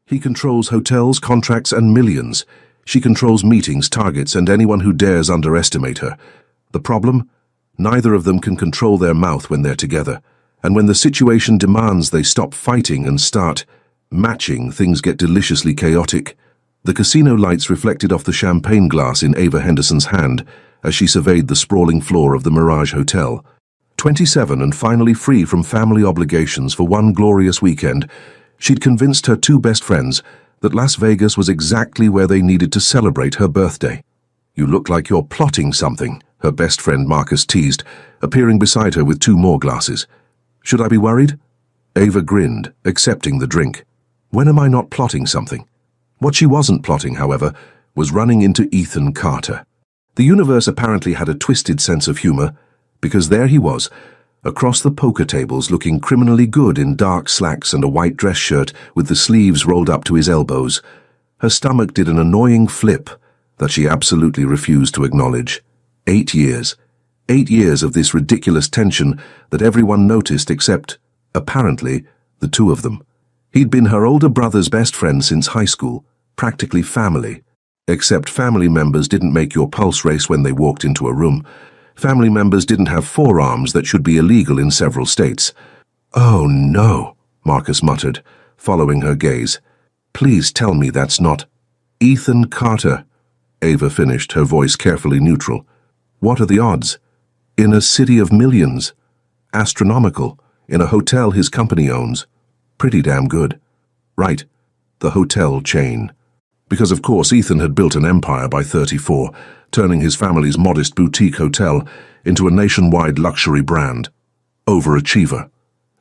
He controls hotels, contracts, and millions. She controls meetings, targets, and anyone who dares underestimate her. The problem? Neither of them can control their mouth when they're together. And when the situation demands they stop fighting and start matching, things get deliciously chaotic. The casino lights reflected off the champagne glass in Ava Henderson's hand as she surveyed the sprawling floor of the Mirage Hotel. 27 and finally free from family obligations for one glorious weekend, she'd convinced her two best friends that Las Vegas was exactly where they needed to celebrate her birthday. "You look like you're plotting something," her best friend Marcus teased, appearing beside her with two more glasses. "Should I be worried?" Ava grinned, accepting the drink. "When am I not plotting something?" What she wasn't plotting, however, was running into Ethan Carter. The universe apparently had a twisted sense of humor, because there he was, across the poker tables, looking criminally good in dark slacks and a white dress shirt with the sleeves rolled up to his elbows. Her stomach did an annoying flip that she absolutely refused to acknowledge. 8 years. 8 years of this ridiculous tension that everyone noticed except, apparently, the two of them. He'd been her older brother's best friend since high school, practically family. Except family members didn't make your pulse race when they walked into a room. Family members didn't have forearms that should be illegal in several states. "Oh no," Marcus muttered, following her gaze. "Please tell me that's not Ethan Carter," Ava finished, her voice carefully neutral. "What are the odds? In a city of millions. Astronomical. In a hotel his company owns. Pretty damn good. Right, the hotel chain. Because of course Ethan had built an empire by 34, turning his family's modest boutique hotel into a nationwide luxury brand. Overachiever.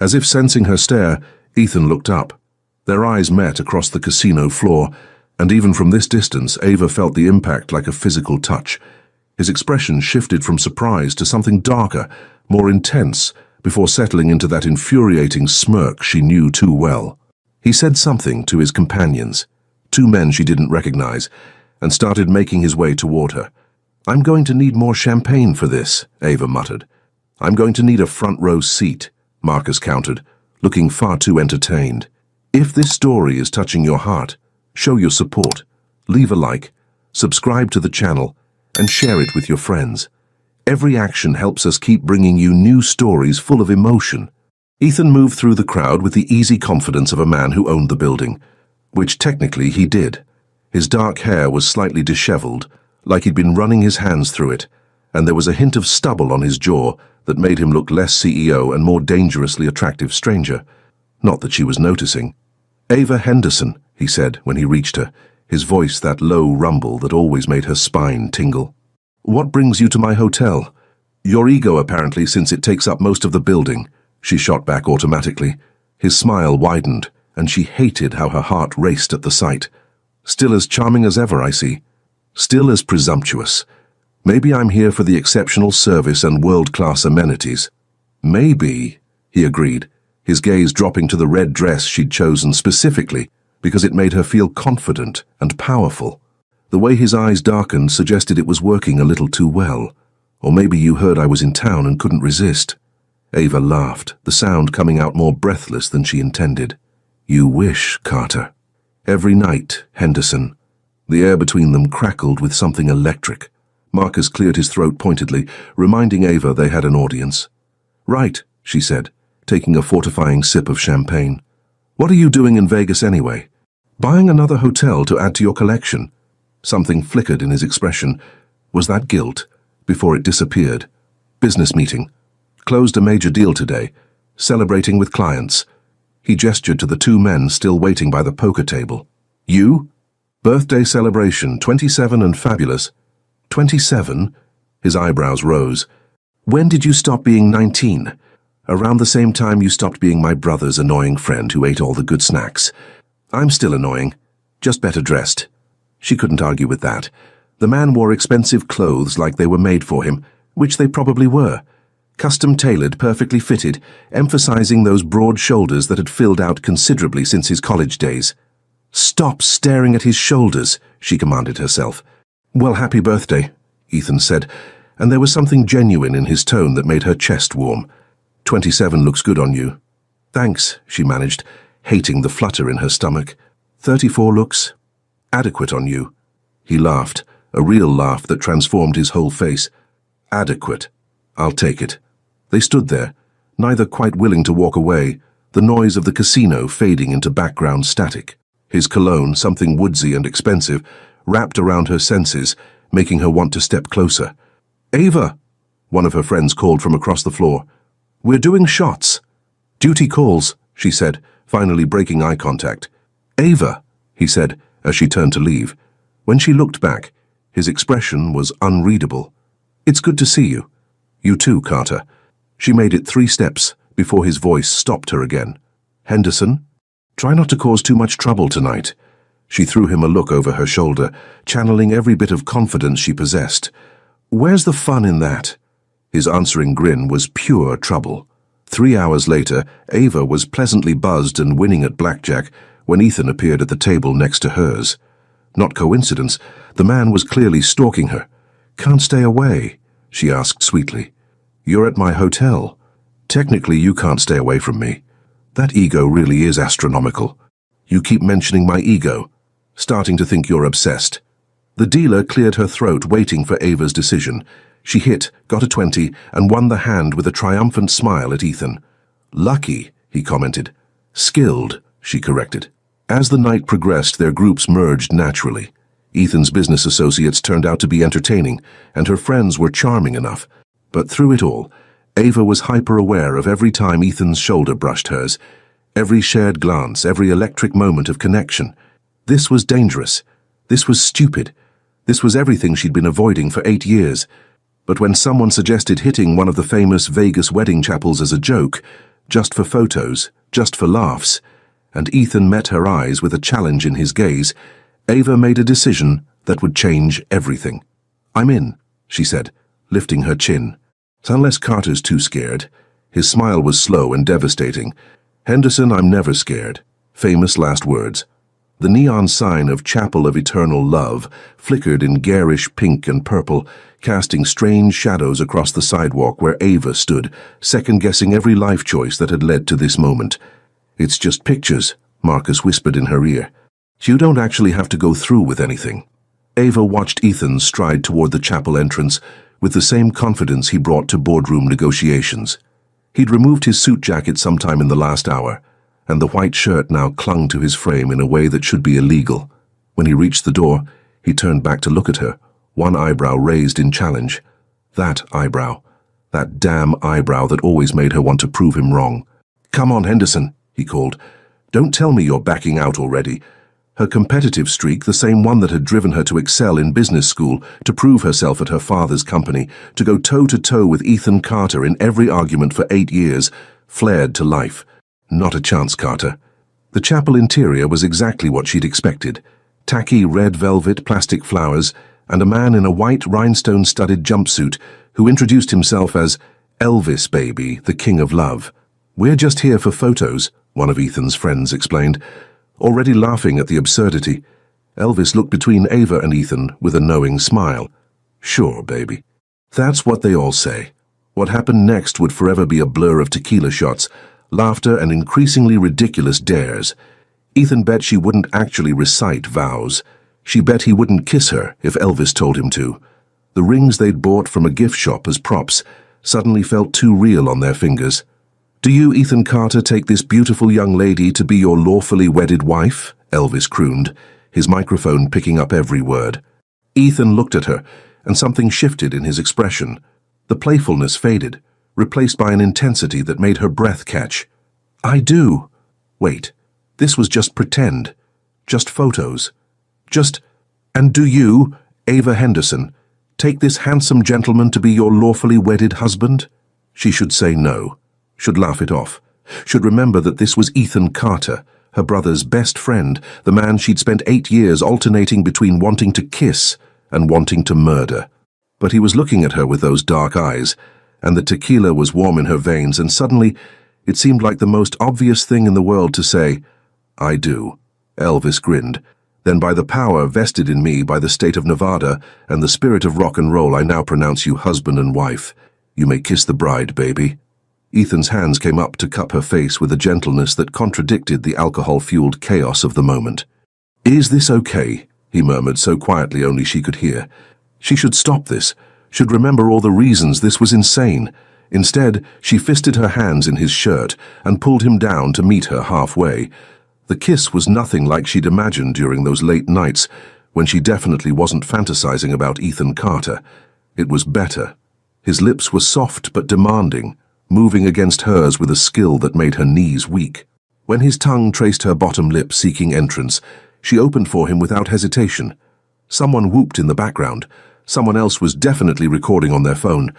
As if sensing her stare, Ethan looked up. Their eyes met across the casino floor, and even from this distance, Ava felt the impact like a physical touch. His expression shifted from surprise to something darker, more intense, before settling into that infuriating smirk she knew too well. He said something to his companions, two men she didn't recognize, and started making his way toward her. "I'm going to need more champagne for this," Ava muttered. "I'm going to need a front row seat," Marcus countered, looking far too entertained. If this story is touching your heart, show your support. Leave a like, subscribe to the channel, and share it with your friends. Every action helps us keep bringing you new stories full of emotion. Ethan moved through the crowd with the easy confidence of a man who owned the building, which technically he did. His dark hair was slightly disheveled, like he'd been running his hands through it, and there was a hint of stubble on his jaw that made him look less CEO and more dangerously attractive stranger. Not that she was noticing. "Ava Henderson," he said when he reached her, his voice that low rumble that always made her spine tingle. "What brings you to my hotel?" "Your ego, apparently, since it takes up most of the building," she shot back automatically. His smile widened, and she hated how her heart raced at the sight. "Still as charming as ever, I see. Still as presumptuous. Maybe I'm here for the exceptional service and world-class amenities." "Maybe," he agreed, his gaze dropping to the red dress she'd chosen specifically because it made her feel confident and powerful. The way his eyes darkened suggested it was working a little too well. "Or maybe you heard I was in town and couldn't resist." Ava laughed, the sound coming out more breathless than she intended. "You wish, Carter." "Every night, Henderson." The air between them crackled with something electric. Marcus cleared his throat pointedly, reminding Ava they had an audience. "Right," she said, taking a fortifying sip of champagne. "What are you doing in Vegas anyway?" "Buying another hotel to add to your collection." Something flickered in his expression. Was that guilt? Before it disappeared. "Business meeting. Closed a major deal today. Celebrating with clients." He gestured to the two men still waiting by the poker table. "You?" "Birthday celebration, 27 and fabulous." 27? His eyebrows rose. "When did you stop being 19? Around the same time you stopped being my brother's annoying friend who ate all the good snacks. I'm still annoying, just better dressed." She couldn't argue with that. The man wore expensive clothes like they were made for him, which they probably were. Custom-tailored, perfectly fitted, emphasizing those broad shoulders that had filled out considerably since his college days. "Stop staring at his shoulders," she commanded herself. "Well, happy birthday," Ethan said, and there was something genuine in his tone that made her chest warm. 27 looks good on you." "Thanks," she managed, hating the flutter in her stomach. 34 looks adequate on you. He laughed, a real laugh that transformed his whole face. Adequate. I'll take it. They stood there, neither quite willing to walk away, the noise of the casino fading into background static. His cologne, something woodsy and expensive, wrapped around her senses, making her want to step closer. "Ava," one of her friends called from across the floor. "We're doing shots." "Duty calls," she said, finally breaking eye contact. "Ava," he said, as she turned to leave. When she looked back, his expression was unreadable. "It's good to see you." "You too, Carter." She made it 3 steps before his voice stopped her again. "Henderson? Try not to cause too much trouble tonight." She threw him a look over her shoulder, channeling every bit of confidence she possessed. "Where's the fun in that?" His answering grin was pure trouble. 3 hours later, Ava was pleasantly buzzed and winning at blackjack when Ethan appeared at the table next to hers. Not coincidence, the man was clearly stalking her. "Can't stay away?" she asked sweetly. "You're at my hotel. Technically, you can't stay away from me." That ego really is astronomical. "You keep mentioning my ego. Starting to think you're obsessed." The dealer cleared her throat, waiting for Ava's decision. She hit, got a 20, and won the hand with a triumphant smile at Ethan. "Lucky," he commented. "Skilled," she corrected. As the night progressed, their groups merged naturally. Ethan's business associates turned out to be entertaining, and her friends were charming enough. But through it all, Ava was hyper-aware of every time Ethan's shoulder brushed hers, every shared glance, every electric moment of connection. This was dangerous. This was stupid. This was everything she'd been avoiding for 8 years. But when someone suggested hitting one of the famous Vegas wedding chapels as a joke, just for photos, just for laughs, and Ethan met her eyes with a challenge in his gaze, Ava made a decision that would change everything. "I'm in," she said, lifting her chin. "Unless Carter's too scared." His smile was slow and devastating. "Henderson, I'm never scared." Famous last words. The neon sign of Chapel of Eternal Love flickered in garish pink and purple, casting strange shadows across the sidewalk where Ava stood, second-guessing every life choice that had led to this moment. "It's just pictures," Marcus whispered in her ear. "You don't actually have to go through with anything." Ava watched Ethan stride toward the chapel entrance with the same confidence he brought to boardroom negotiations. He'd removed his suit jacket sometime in the last hour, and the white shirt now clung to his frame in a way that should be illegal. When he reached the door, he turned back to look at her, one eyebrow raised in challenge. That eyebrow. That damn eyebrow that always made her want to prove him wrong. "Come on, Henderson," he called. "Don't tell me you're backing out already." Her competitive streak, the same one that had driven her to excel in business school, to prove herself at her father's company, to go toe-to-toe with Ethan Carter in every argument for 8 years, flared to life. Not a chance, Carter. The chapel interior was exactly what she'd expected. Tacky red velvet plastic flowers, and a man in a white rhinestone-studded jumpsuit who introduced himself as Elvis Baby, the King of Love. "We're just here for photos," one of Ethan's friends explained. Already laughing at the absurdity, Elvis looked between Ava and Ethan with a knowing smile. "Sure, baby." That's what they all say. What happened next would forever be a blur of tequila shots, laughter, and increasingly ridiculous dares. Ethan bet she wouldn't actually recite vows. She bet he wouldn't kiss her if Elvis told him to. The rings they'd bought from a gift shop as props suddenly felt too real on their fingers. "Do you, Ethan Carter, take this beautiful young lady to be your lawfully wedded wife?" Elvis crooned, his microphone picking up every word. Ethan looked at her, and something shifted in his expression. The playfulness faded, replaced by an intensity that made her breath catch. "I do." Wait, this was just pretend. Just photos. And do you, Ava Henderson, take this handsome gentleman to be your lawfully wedded husband? She should say no. Should laugh it off. Should remember that this was Ethan Carter, her brother's best friend, the man she'd spent 8 years alternating between wanting to kiss and wanting to murder. But he was looking at her with those dark eyes, and the tequila was warm in her veins, and suddenly it seemed like the most obvious thing in the world to say, "I do." Elvis grinned. "Then by the power vested in me by the state of Nevada and the spirit of rock and roll, I now pronounce you husband and wife. You may kiss the bride, baby." Ethan's hands came up to cup her face with a gentleness that contradicted the alcohol-fueled chaos of the moment. "Is this okay?" he murmured so quietly only she could hear. She should stop this, should remember all the reasons this was insane. Instead, she fisted her hands in his shirt and pulled him down to meet her halfway. The kiss was nothing like she'd imagined during those late nights, when she definitely wasn't fantasizing about Ethan Carter. It was better. His lips were soft but demanding, moving against hers with a skill that made her knees weak. When his tongue traced her bottom lip seeking entrance, she opened for him without hesitation. Someone whooped in the background. Someone else was definitely recording on their phone.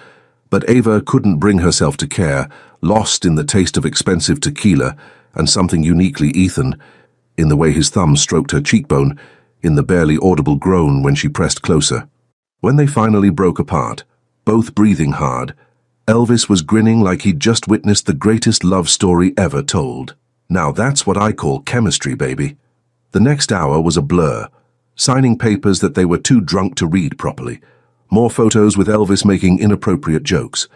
But Ava couldn't bring herself to care, lost in the taste of expensive tequila and something uniquely Ethan, in the way his thumb stroked her cheekbone, in the barely audible groan when she pressed closer. When they finally broke apart, both breathing hard, Elvis was grinning like he'd just witnessed the greatest love story ever told. Now that's what I call chemistry, baby. The next hour was a blur, signing papers that they were too drunk to read properly. More photos with Elvis making inappropriate jokes.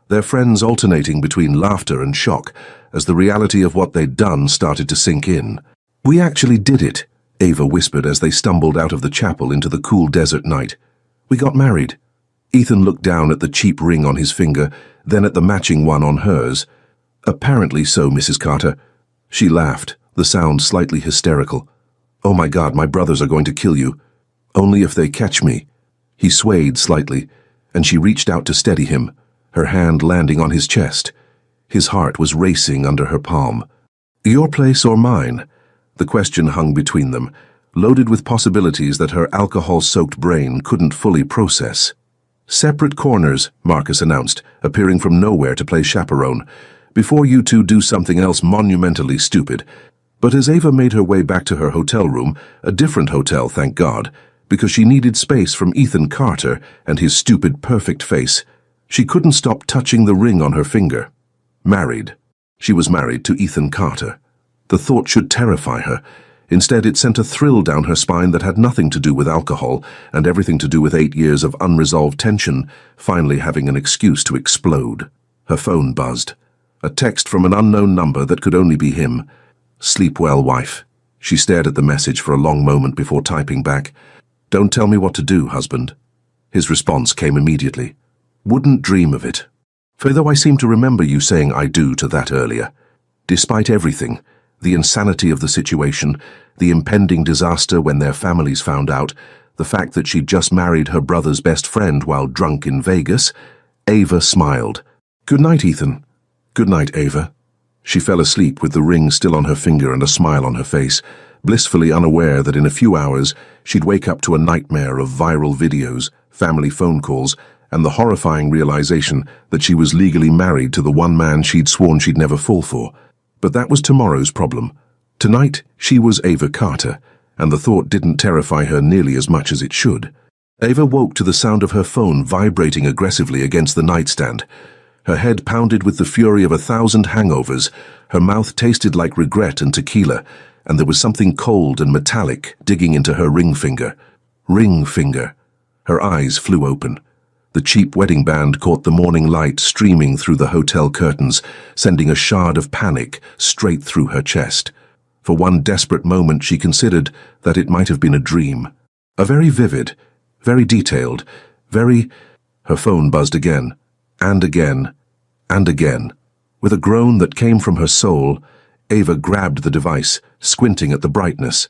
Their friends alternating between laughter and shock as the reality of what they'd done started to sink in. "We actually did it," Ava whispered as they stumbled out of the chapel into the cool desert night. "We got married." Ethan looked down at the cheap ring on his finger, then at the matching one on hers. "Apparently so, Mrs. Carter." She laughed, the sound slightly hysterical. "Oh my God, my brothers are going to kill you. Only if they catch me." He swayed slightly, and she reached out to steady him, her hand landing on his chest. His heart was racing under her palm. "Your place or mine?" The question hung between them, loaded with possibilities that her alcohol-soaked brain couldn't fully process. "Separate corners," Marcus announced, appearing from nowhere to play chaperone, "before you two do something else monumentally stupid." But as Ava made her way back to her hotel room, a different hotel, thank God, because she needed space from Ethan Carter and his stupid perfect face, she couldn't stop touching the ring on her finger. Married. She was married to Ethan Carter. The thought should terrify her. Instead, it sent a thrill down her spine that had nothing to do with alcohol and everything to do with 8 years of unresolved tension finally having an excuse to explode. Her phone buzzed. A text from an unknown number that could only be him. "Sleep well, wife." She stared at the message for a long moment before typing back, "Don't tell me what to do, husband." His response came immediately. "Wouldn't dream of it. For though I seem to remember you saying I do to that earlier. Despite everything, the insanity of the situation, the impending disaster when their families found out, the fact that she'd just married her brother's best friend while drunk in Vegas, Ava smiled. "Good night, Ethan." "Good night, Ava." She fell asleep with the ring still on her finger and a smile on her face, blissfully unaware that in a few hours she'd wake up to a nightmare of viral videos, family phone calls, and the horrifying realization that she was legally married to the one man she'd sworn she'd never fall for. But that was tomorrow's problem. Tonight, she was Ava Carter, and the thought didn't terrify her nearly as much as it should. Ava woke to the sound of her phone vibrating aggressively against the nightstand. Her head pounded with the fury of 1,000 hangovers, her mouth tasted like regret and tequila, and there was something cold and metallic digging into her ring finger. Ring finger. Her eyes flew open. The cheap wedding band caught the morning light streaming through the hotel curtains, sending a shard of panic straight through her chest. For one desperate moment she considered that it might have been a dream. A very vivid, very detailed, very... Her phone buzzed again, and again, and again. With a groan that came from her soul, Ava grabbed the device, squinting at the brightness.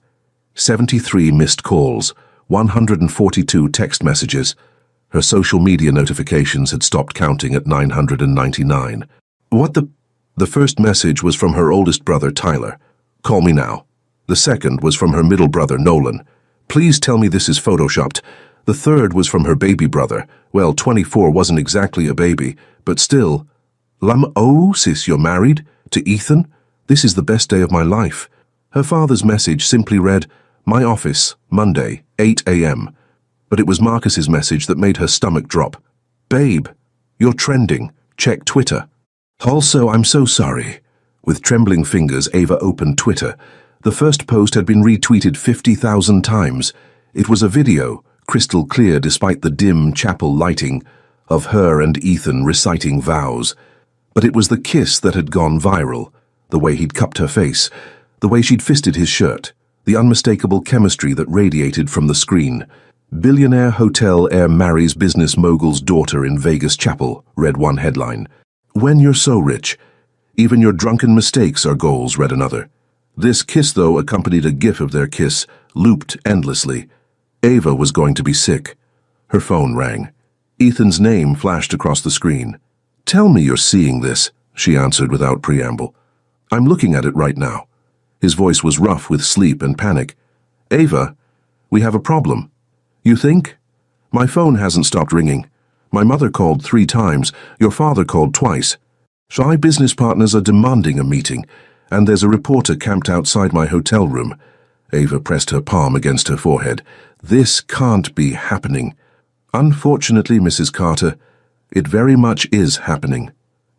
73 missed calls, 142 text messages. Her social media notifications had stopped counting at 999. What the... The first message was from her oldest brother, Tyler. "Call me now." The second was from her middle brother, Nolan. "Please tell me this is photoshopped." The third was from her baby brother. Well, 24 wasn't exactly a baby, but still. "Oh, sis, you're married? To Ethan? This is the best day of my life." Her father's message simply read, "My office, Monday, 8 a.m. But it was Marcus's message that made her stomach drop. "Babe, you're trending. Check Twitter." "Also, I'm so sorry." With trembling fingers, Ava opened Twitter. The first post had been retweeted 50,000 times. It was a video, crystal clear despite the dim chapel lighting, of her and Ethan reciting vows. But it was the kiss that had gone viral, the way he'd cupped her face, the way she'd fisted his shirt, the unmistakable chemistry that radiated from the screen. Billionaire hotel heir marries business mogul's daughter in Vegas chapel, read one headline. When you're so rich, even your drunken mistakes are goals, read another. This kiss, though, accompanied a gif of their kiss, looped endlessly. Ava was going to be sick. Her phone rang. Ethan's name flashed across the screen. Tell me you're seeing this, she answered without preamble. I'm looking at it right now. His voice was rough with sleep and panic. Ava, we have a problem. You think? My phone hasn't stopped ringing. My mother called 3 times. Your father called twice. Shy business partners are demanding a meeting, and there's a reporter camped outside my hotel room. Ava pressed her palm against her forehead. This can't be happening. Unfortunately, Mrs. Carter, it very much is happening.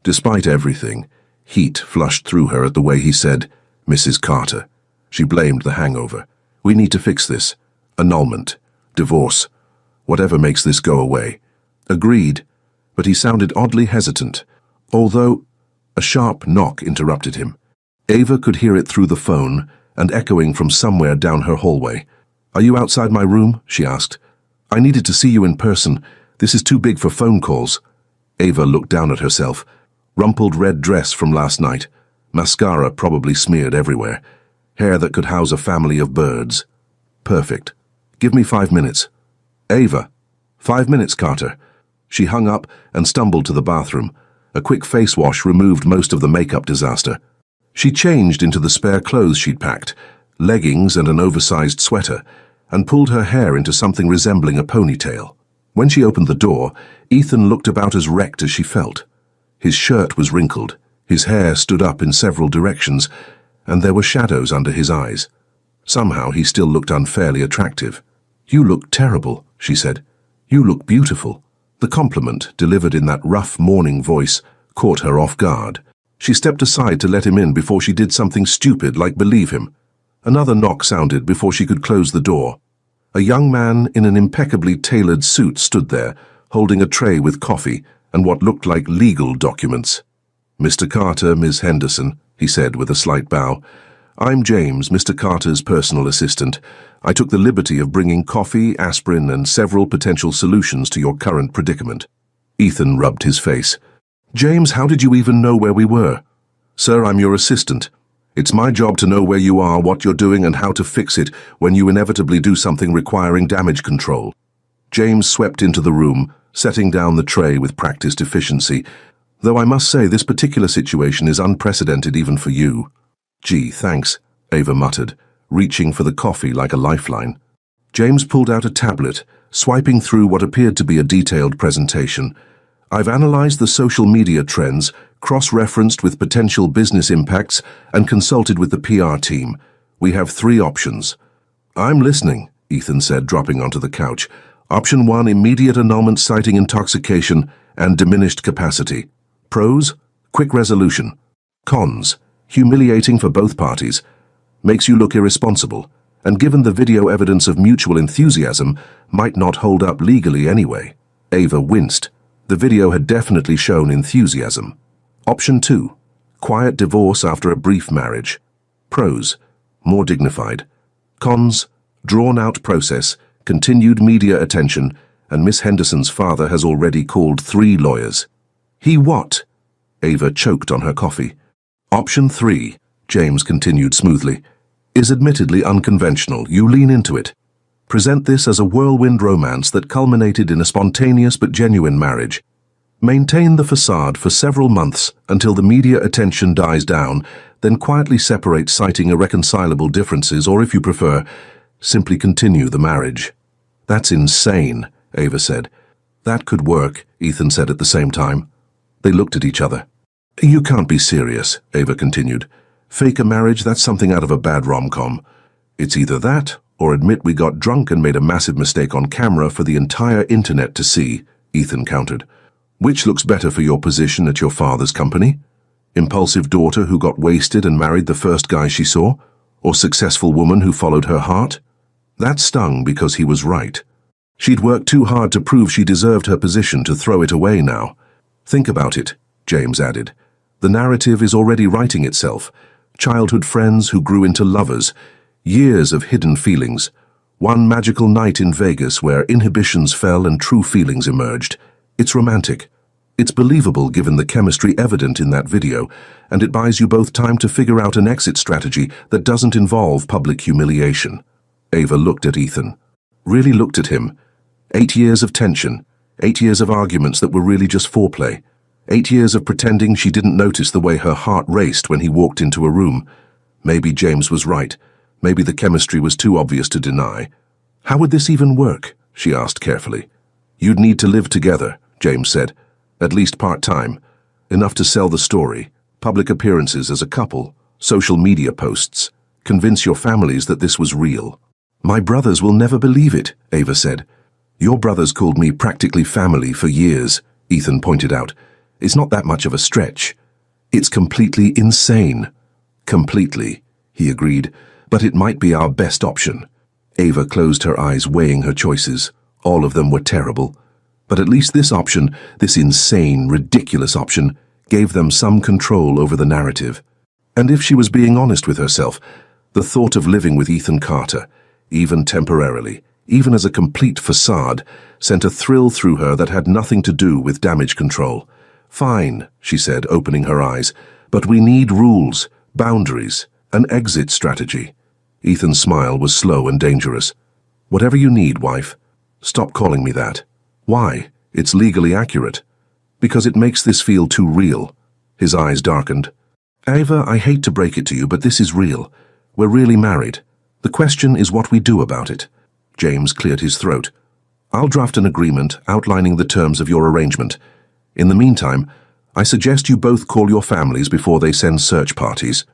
Despite everything, heat flushed through her at the way he said, Mrs. Carter. She blamed the hangover. We need to fix this. Annulment. Divorce. Whatever makes this go away. Agreed, but he sounded oddly hesitant, although a sharp knock interrupted him. Ava could hear it through the phone and echoing from somewhere down her hallway. Are you outside my room? She asked. I needed to see you in person. This is too big for phone calls. Ava looked down at herself. Rumpled red dress from last night. Mascara probably smeared everywhere. Hair that could house a family of birds. Perfect. Give me 5 minutes. Ava. 5 minutes, Carter. She hung up and stumbled to the bathroom. A quick face wash removed most of the makeup disaster. She changed into the spare clothes she'd packed, leggings and an oversized sweater, and pulled her hair into something resembling a ponytail. When she opened the door, Ethan looked about as wrecked as she felt. His shirt was wrinkled, his hair stood up in several directions, and there were shadows under his eyes. Somehow he still looked unfairly attractive. You look terrible, she said. You look beautiful. The compliment, delivered in that rough morning voice, caught her off guard. She stepped aside to let him in before she did something stupid like believe him. Another knock sounded before she could close the door. A young man in an impeccably tailored suit stood there, holding a tray with coffee and what looked like legal documents. Mr. Carter, Miss Henderson, he said with a slight bow. I'm James, Mr. Carter's personal assistant. I took the liberty of bringing coffee, aspirin, and several potential solutions to your current predicament. Ethan rubbed his face. James, how did you even know where we were? Sir, I'm your assistant. It's my job to know where you are, what you're doing, and how to fix it when you inevitably do something requiring damage control. James swept into the room, setting down the tray with practiced efficiency, though I must say this particular situation is unprecedented even for you. Gee, thanks, Ava muttered, reaching for the coffee like a lifeline. James pulled out a tablet, swiping through what appeared to be a detailed presentation. I've analyzed the social media trends, cross-referenced with potential business impacts, and consulted with the PR team. We have 3 options. I'm listening, Ethan said, dropping onto the couch. Option 1, immediate annulment citing intoxication and diminished capacity. Pros, quick resolution. Cons, humiliating for both parties. Makes you look irresponsible, and given the video evidence of mutual enthusiasm, might not hold up legally anyway. Ava winced. The video had definitely shown enthusiasm. Option 2. Quiet divorce after a brief marriage. Pros. More dignified. Cons. Drawn-out process, continued media attention, and Miss Henderson's father has already called 3 lawyers. He what? Ava choked on her coffee. Option 3, James continued smoothly, is admittedly unconventional. You lean into it. Present this as a whirlwind romance that culminated in a spontaneous but genuine marriage. Maintain the facade for several months until the media attention dies down, then quietly separate citing irreconcilable differences, or if you prefer, simply continue the marriage. That's insane, Ava said. That could work, Ethan said at the same time. They looked at each other. You can't be serious, Ava continued. Fake a marriage, that's something out of a bad rom-com. It's either that, or admit we got drunk and made a massive mistake on camera for the entire internet to see, Ethan countered. Which looks better for your position at your father's company? Impulsive daughter who got wasted and married the first guy she saw? Or successful woman who followed her heart? That stung because he was right. She'd worked too hard to prove she deserved her position to throw it away now. Think about it, James added. The narrative is already writing itself. Childhood friends who grew into lovers. Years of hidden feelings. One magical night in Vegas where inhibitions fell and true feelings emerged. It's romantic. It's believable given the chemistry evident in that video, and it buys you both time to figure out an exit strategy that doesn't involve public humiliation. Ava looked at Ethan. Really looked at him. 8 years of tension. 8 years of arguments that were really just foreplay. 8 years of pretending she didn't notice the way her heart raced when he walked into a room. Maybe James was right. Maybe the chemistry was too obvious to deny. How would this even work? She asked carefully. You'd need to live together, James said. At least part-time. Enough to sell the story. Public appearances as a couple. Social media posts. Convince your families that this was real. My brothers will never believe it, Ava said. Your brothers called me practically family for years, Ethan pointed out. It's not that much of a stretch. It's completely insane. Completely, he agreed, but it might be our best option. Ava closed her eyes, weighing her choices. All of them were terrible. But at least this option, this insane, ridiculous option, gave them some control over the narrative. And if she was being honest with herself, the thought of living with Ethan Carter, even temporarily, even as a complete facade, sent a thrill through her that had nothing to do with damage control. Fine, she said, opening her eyes, but we need rules, boundaries, an exit strategy. Ethan's smile was slow and dangerous. Whatever you need, wife. Stop calling me that. Why? It's legally accurate. Because it makes this feel too real. His eyes darkened. Ava, I hate to break it to you, but this is real. We're really married. The question is what we do about it. James cleared his throat. I'll draft an agreement outlining the terms of your arrangement. In the meantime, I suggest you both call your families before they send search parties.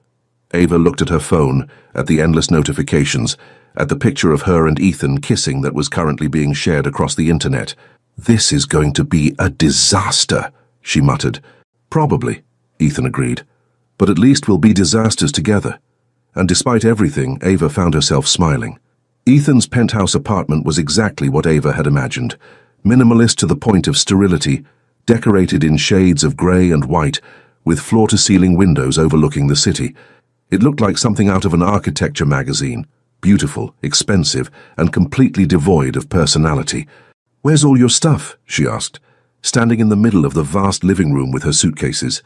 Ava looked at her phone, at the endless notifications, at the picture of her and Ethan kissing that was currently being shared across the internet. This is going to be a disaster, she muttered. Probably, Ethan agreed. But at least we'll be disasters together. And despite everything, Ava found herself smiling. Ethan's penthouse apartment was exactly what Ava had imagined. Minimalist to the point of sterility, decorated in shades of grey and white, with floor-to-ceiling windows overlooking the city. It looked like something out of an architecture magazine. Beautiful, expensive, and completely devoid of personality. Where's all your stuff? She asked, standing in the middle of the vast living room with her suitcases.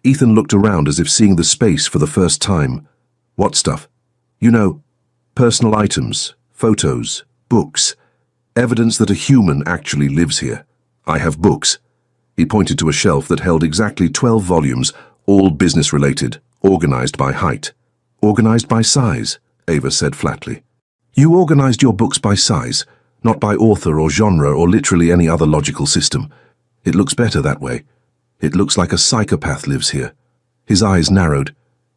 Ethan looked around as if seeing the space for the first time. What stuff? You know, personal items, photos, books. Evidence that a human actually lives here. I have books. He pointed to a shelf that held exactly 12 volumes, all business-related, organized by height. Organized by size, Ava said flatly. You organized your books by size, not by author or genre or literally any other logical system. It looks better that way. It looks like a psychopath lives here. His eyes narrowed.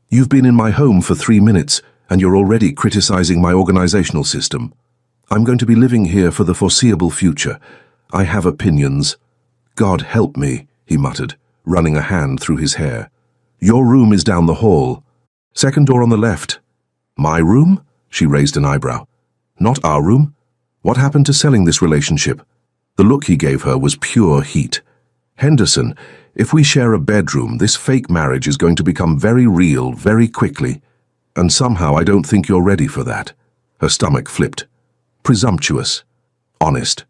You've been in my home for 3 minutes, and you're already criticizing my organizational system. I'm going to be living here for the foreseeable future. I have opinions. God help me, he muttered, running a hand through his hair. Your room is down the hall. Second door on the left. My room? She raised an eyebrow. Not our room? What happened to selling this relationship? The look he gave her was pure heat. Henderson, if we share a bedroom, this fake marriage is going to become very real very quickly. And somehow I don't think you're ready for that. Her stomach flipped. Presumptuous. Honest.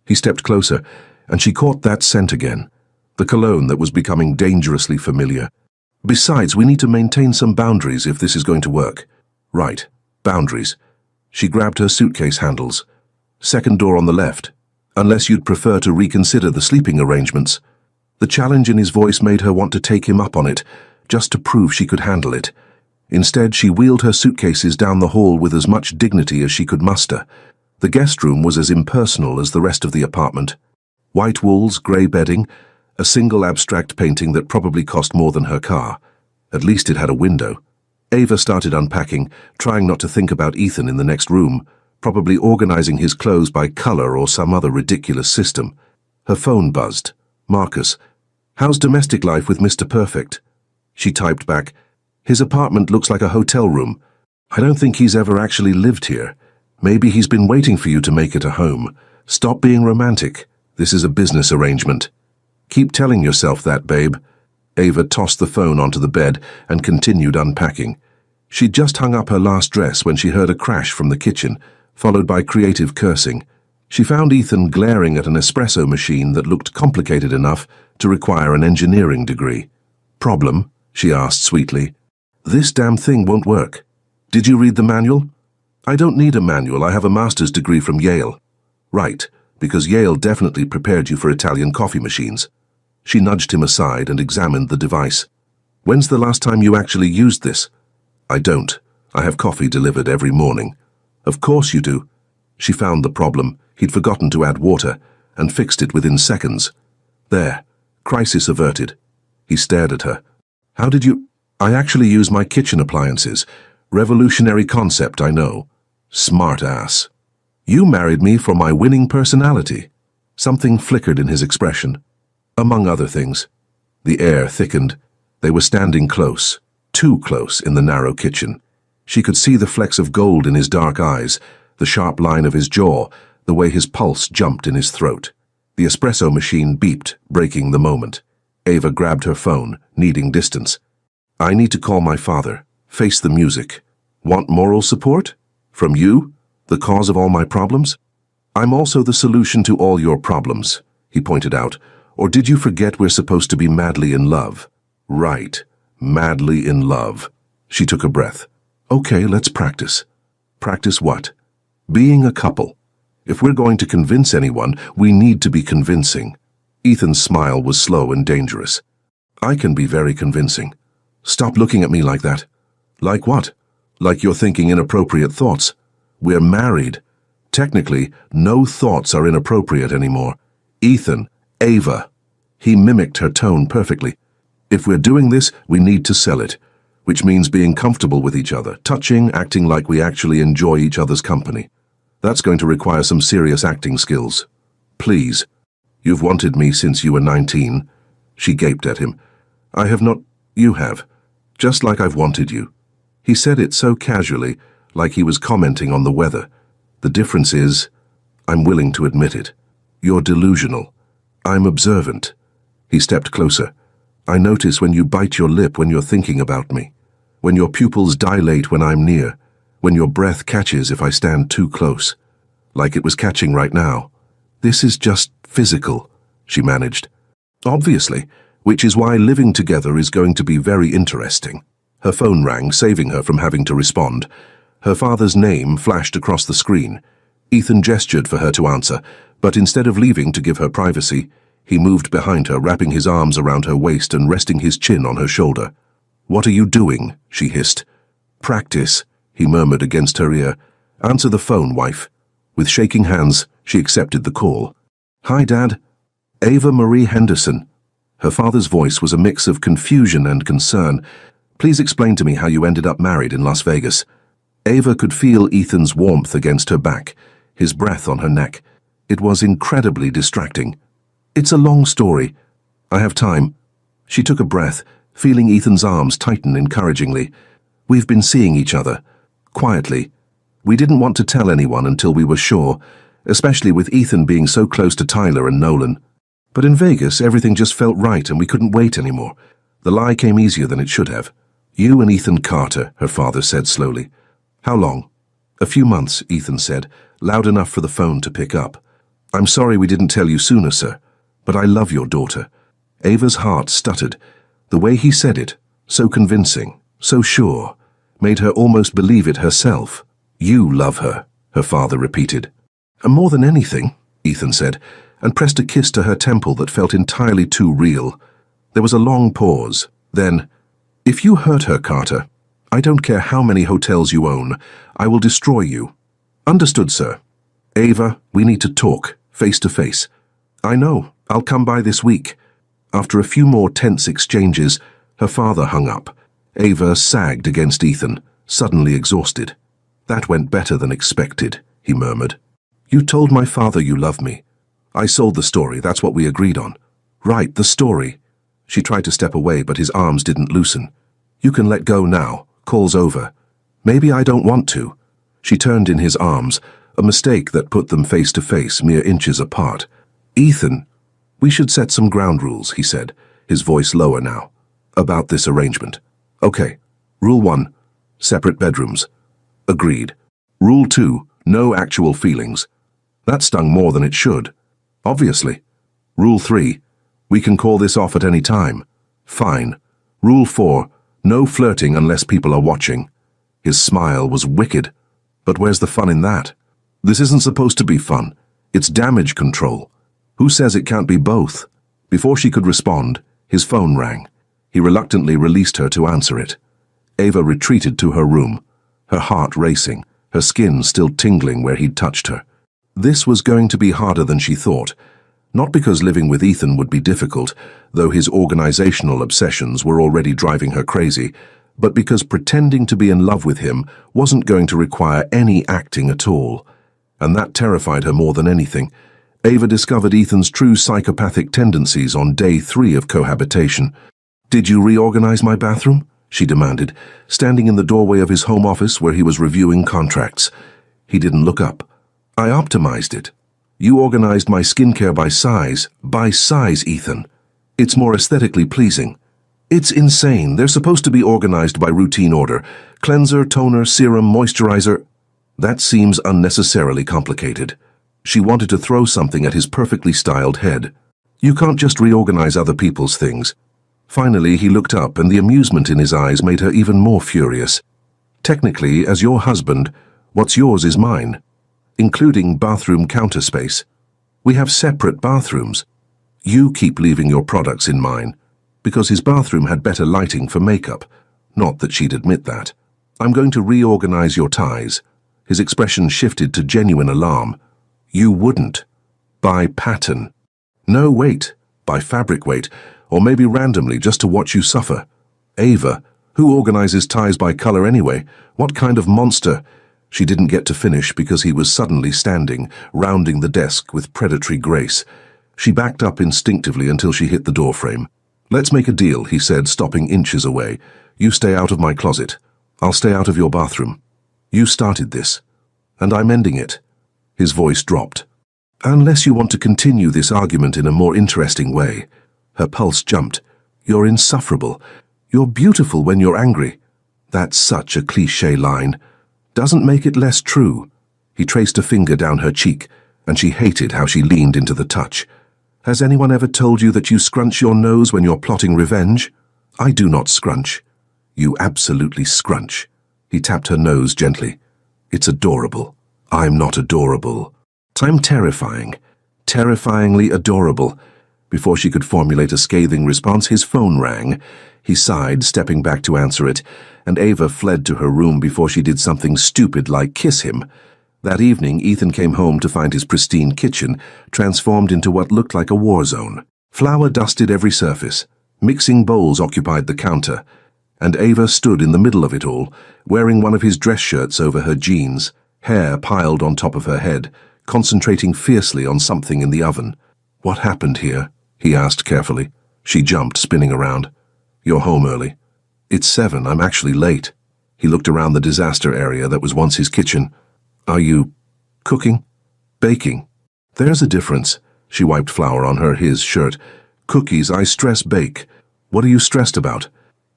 He stepped closer, and she caught that scent again. The cologne that was becoming dangerously familiar. Besides, we need to maintain some boundaries if this is going to work. Right. Boundaries. She grabbed her suitcase handles. Second door on the left. Unless you'd prefer to reconsider the sleeping arrangements. The challenge in his voice made her want to take him up on it, just to prove she could handle it. Instead, she wheeled her suitcases down the hall with as much dignity as she could muster. The guest room was as impersonal as the rest of the apartment. White walls, grey bedding, a single abstract painting that probably cost more than her car. At least it had a window. Ava started unpacking, trying not to think about Ethan in the next room, probably organizing his clothes by color or some other ridiculous system. Her phone buzzed. Marcus. How's domestic life with Mr. Perfect? She typed back, his apartment looks like a hotel room. I don't think he's ever actually lived here. Maybe he's been waiting for you to make it a home. Stop being romantic. This is a business arrangement. Keep telling yourself that, babe. Ava tossed the phone onto the bed and continued unpacking. She'd just hung up her last dress when she heard a crash from the kitchen, followed by creative cursing. She found Ethan glaring at an espresso machine that looked complicated enough to require an engineering degree. "Problem?" she asked sweetly. "This damn thing won't work. Did you read the manual?" "I don't need a manual. I have a master's degree from Yale." "Right, because Yale definitely prepared you for Italian coffee machines." She nudged him aside and examined the device. "When's the last time you actually used this?" "I don't. I have coffee delivered every morning." "Of course you do." She found the problem. He'd forgotten to add water, and fixed it within seconds. "There. Crisis averted." He stared at her. "How did you—" "I actually use my kitchen appliances. Revolutionary concept, I know." "Smart ass." "You married me for my winning personality." Something flickered in his expression. "Among other things." The air thickened. They were standing close, too close, in the narrow kitchen. She could see the flecks of gold in his dark eyes, the sharp line of his jaw, the way his pulse jumped in his throat. The espresso machine beeped, breaking the moment. Ava grabbed her phone, needing distance. "I need to call my father. Face the music." "Want moral support? From you? The cause of all my problems?" "I'm also the solution to all your problems," he pointed out. "Or did you forget we're supposed to be madly in love?" "Right. Madly in love." She took a breath. "Okay, let's practice." "Practice what?" "Being a couple. If we're going to convince anyone, we need to be convincing." Ethan's smile was slow and dangerous. "I can be very convincing." "Stop looking at me like that." "Like what?" "Like you're thinking inappropriate thoughts. We're married. Technically, no thoughts are inappropriate anymore. Ethan, Ava." He mimicked her tone perfectly. "If we're doing this, we need to sell it, which means being comfortable with each other, touching, acting like we actually enjoy each other's company. That's going to require some serious acting skills. Please. You've wanted me since you were 19. She gaped at him. "I have not—" "You have. Just like I've wanted you." He said it so casually, like he was commenting on the weather. "The difference is, I'm willing to admit it. You're delusional. I'm observant." He stepped closer. "I notice when you bite your lip when you're thinking about me, when your pupils dilate when I'm near, when your breath catches if I stand too close, like it was catching right now. This is just physical," she managed. "Obviously, which is why living together is going to be very interesting." Her phone rang, saving her from having to respond. Her father's name flashed across the screen. Ethan gestured for her to answer, but instead of leaving to give her privacy, he moved behind her, wrapping his arms around her waist and resting his chin on her shoulder. "What are you doing?" she hissed. "Practice," he murmured against her ear. "Answer the phone, wife." With shaking hands, she accepted the call. "Hi, Dad." "Ava Marie Henderson." Her father's voice was a mix of confusion and concern. "Please explain to me how you ended up married in Las Vegas." Ava could feel Ethan's warmth against her back, his breath on her neck. It was incredibly distracting. "It's a long story. I have time." She took a breath, feeling Ethan's arms tighten encouragingly. "We've been seeing each other. Quietly. We didn't want to tell anyone until we were sure, especially with Ethan being so close to Tyler and Nolan. But in Vegas, everything just felt right and we couldn't wait anymore. The lie came easier than it should have." "You and Ethan Carter," her father said slowly. "How long?" "A few months," Ethan said, loud enough for the phone to pick up. "I'm sorry we didn't tell you sooner, sir, but I love your daughter." Ava's heart stuttered. The way he said it, so convincing, so sure, made her almost believe it herself. "You love her," her father repeated. "And more than anything," Ethan said, and pressed a kiss to her temple that felt entirely too real. There was a long pause. Then, "If you hurt her, Carter, I don't care how many hotels you own, I will destroy you." "Understood, sir." "Ava, we need to talk, face to face." "I know. I'll come by this week." After a few more tense exchanges, her father hung up. Ava sagged against Ethan, suddenly exhausted. "That went better than expected," he murmured. "You told my father you love me." "I sold the story, that's what we agreed on." "Right, the story." She tried to step away, but his arms didn't loosen. "You can let go now. Call's over." "Maybe I don't want to." She turned in his arms, a mistake that put them face to face, mere inches apart. "Ethan, we should set some ground rules," he said, his voice lower now, "about this arrangement." "Okay. Rule 1. Separate bedrooms. Agreed. Rule 2. No actual feelings. That stung more than it should. Obviously. Rule 3. We can call this off at any time. Fine. Rule 4. No flirting unless people are watching. His smile was wicked. But where's the fun in that? This isn't supposed to be fun. It's damage control. Who says it can't be both? Before she could respond, his phone rang. He reluctantly released her to answer it. Ava retreated to her room, her heart racing, her skin still tingling where he'd touched her. This was going to be harder than she thought, not because living with Ethan would be difficult, though his organizational obsessions were already driving her crazy, but because pretending to be in love with him wasn't going to require any acting at all. And that terrified her more than anything. Ava discovered Ethan's true psychopathic tendencies on day 3 of cohabitation. "Did you reorganize my bathroom?" she demanded, standing in the doorway of his home office where he was reviewing contracts. He didn't look up. "I optimized it. You organized my skincare by size. By size, Ethan. It's more aesthetically pleasing." "It's insane. They're supposed to be organized by routine order. Cleanser, toner, serum, moisturizer." That seems unnecessarily complicated. She wanted to throw something at his perfectly styled head. "You can't just reorganize other people's things." Finally, he looked up, and the amusement in his eyes made her even more furious. "Technically, as your husband, what's yours is mine, including bathroom counter space. We have separate bathrooms. You keep leaving your products in mine," because his bathroom had better lighting for makeup. Not that she'd admit that. "I'm going to reorganize your ties." His expression shifted to genuine alarm. "You wouldn't." "By pattern." "No, wait. By fabric weight, or maybe randomly just to watch you suffer." "Ava, who organizes ties by color anyway? What kind of monster?" She didn't get to finish because he was suddenly standing, rounding the desk with predatory grace. She backed up instinctively until she hit the doorframe. "Let's make a deal," he said, stopping inches away. "You stay out of my closet. I'll stay out of your bathroom. You started this, and I'm ending it." His voice dropped. "Unless you want to continue this argument in a more interesting way." Her pulse jumped. "You're insufferable. You're beautiful when you're angry." That's such a cliché line. Doesn't make it less true. He traced a finger down her cheek, and she hated how she leaned into the touch. "Has anyone ever told you that you scrunch your nose when you're plotting revenge?" "I do not scrunch." "You absolutely scrunch." He tapped her nose gently. "It's adorable." "I'm not adorable." "I'm terrifying. Terrifyingly adorable." Before she could formulate a scathing response, his phone rang. He sighed, stepping back to answer it, and Ava fled to her room before she did something stupid like kiss him. That evening, Ethan came home to find his pristine kitchen transformed into what looked like a war zone. Flour dusted every surface. Mixing bowls occupied the counter, and Ava stood in the middle of it all, wearing one of his dress shirts over her jeans, hair piled on top of her head, concentrating fiercely on something in the oven. "What happened here?" he asked carefully. She jumped, spinning around. "You're home early." "It's 7, I'm actually late." He looked around the disaster area that was once his kitchen. "Are you cooking? Baking?" "There's a difference." She wiped flour on his shirt. "Cookies, I stress bake." "What are you stressed about?"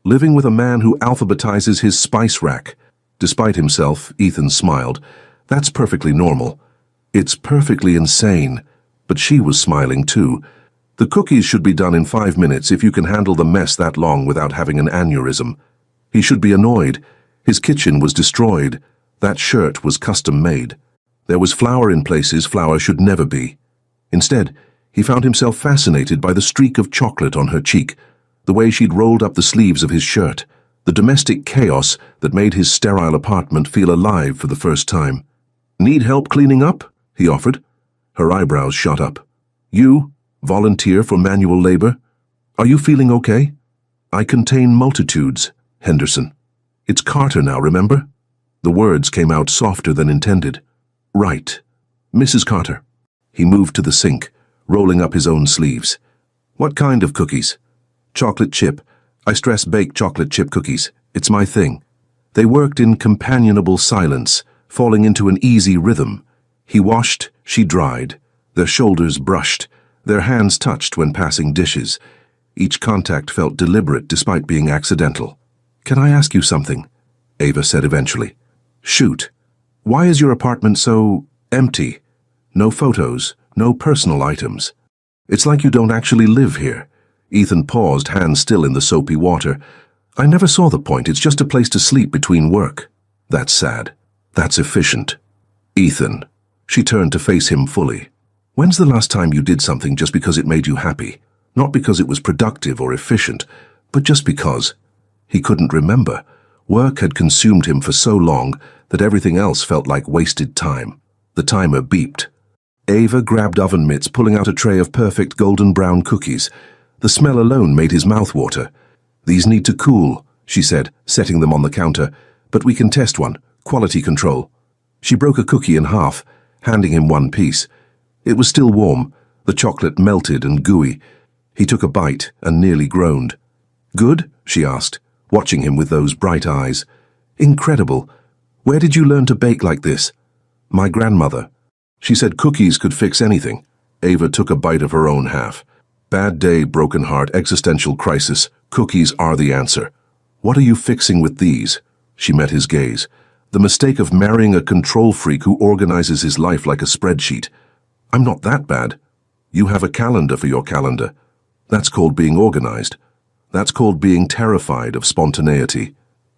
"Living with a man who alphabetizes his spice rack." Despite himself, Ethan smiled. "That's perfectly normal." "It's perfectly insane." But she was smiling too. "The cookies should be done in 5 minutes if you can handle the mess that long without having an aneurysm." He should be annoyed. His kitchen was destroyed. That shirt was custom-made. There was flour in places flour should never be. Instead, he found himself fascinated by the streak of chocolate on her cheek, the way she'd rolled up the sleeves of his shirt, the domestic chaos that made his sterile apartment feel alive for the first time. "Need help cleaning up?" he offered. Her eyebrows shot up. "You? Volunteer for manual labor? Are you feeling okay?" "I contain multitudes, Henderson." "It's Carter now, remember?" The words came out softer than intended. "Right. Mrs. Carter." He moved to the sink, rolling up his own sleeves. "What kind of cookies?" "Chocolate chip. I stress bake chocolate chip cookies. It's my thing." They worked in companionable silence, falling into an easy rhythm. He washed, she dried. Their shoulders brushed. Their hands touched when passing dishes. Each contact felt deliberate despite being accidental. "Can I ask you something?" Ava said eventually. Shoot. Why is your apartment so empty? No photos, no personal items. It's like you don't actually live here. Ethan paused, hands still in the soapy water. I never saw the point. It's just a place to sleep between work. That's sad. That's efficient. Ethan. She turned to face him fully. When's the last time you did something just because it made you happy? Not because it was productive or efficient, but just because. He couldn't remember. Work had consumed him for so long that everything else felt like wasted time. The timer beeped. Ava grabbed oven mitts, pulling out a tray of perfect golden brown cookies. The smell alone made his mouth water. These need to cool, she said, setting them on the counter. But we can test one. Quality control. She broke a cookie in half, handing him one piece. It was still warm. The chocolate melted and gooey. He took a bite and nearly groaned. Good? She asked, watching him with those bright eyes. Incredible. Where did you learn to bake like this? My grandmother. She said cookies could fix anything. Ava took a bite of her own half. Bad day, broken heart, existential crisis. Cookies are the answer. What are you fixing with these? She met his gaze. The mistake of marrying a control freak who organizes his life like a spreadsheet. I'm not that bad. You have a calendar for your calendar. That's called being organized. That's called being terrified of spontaneity.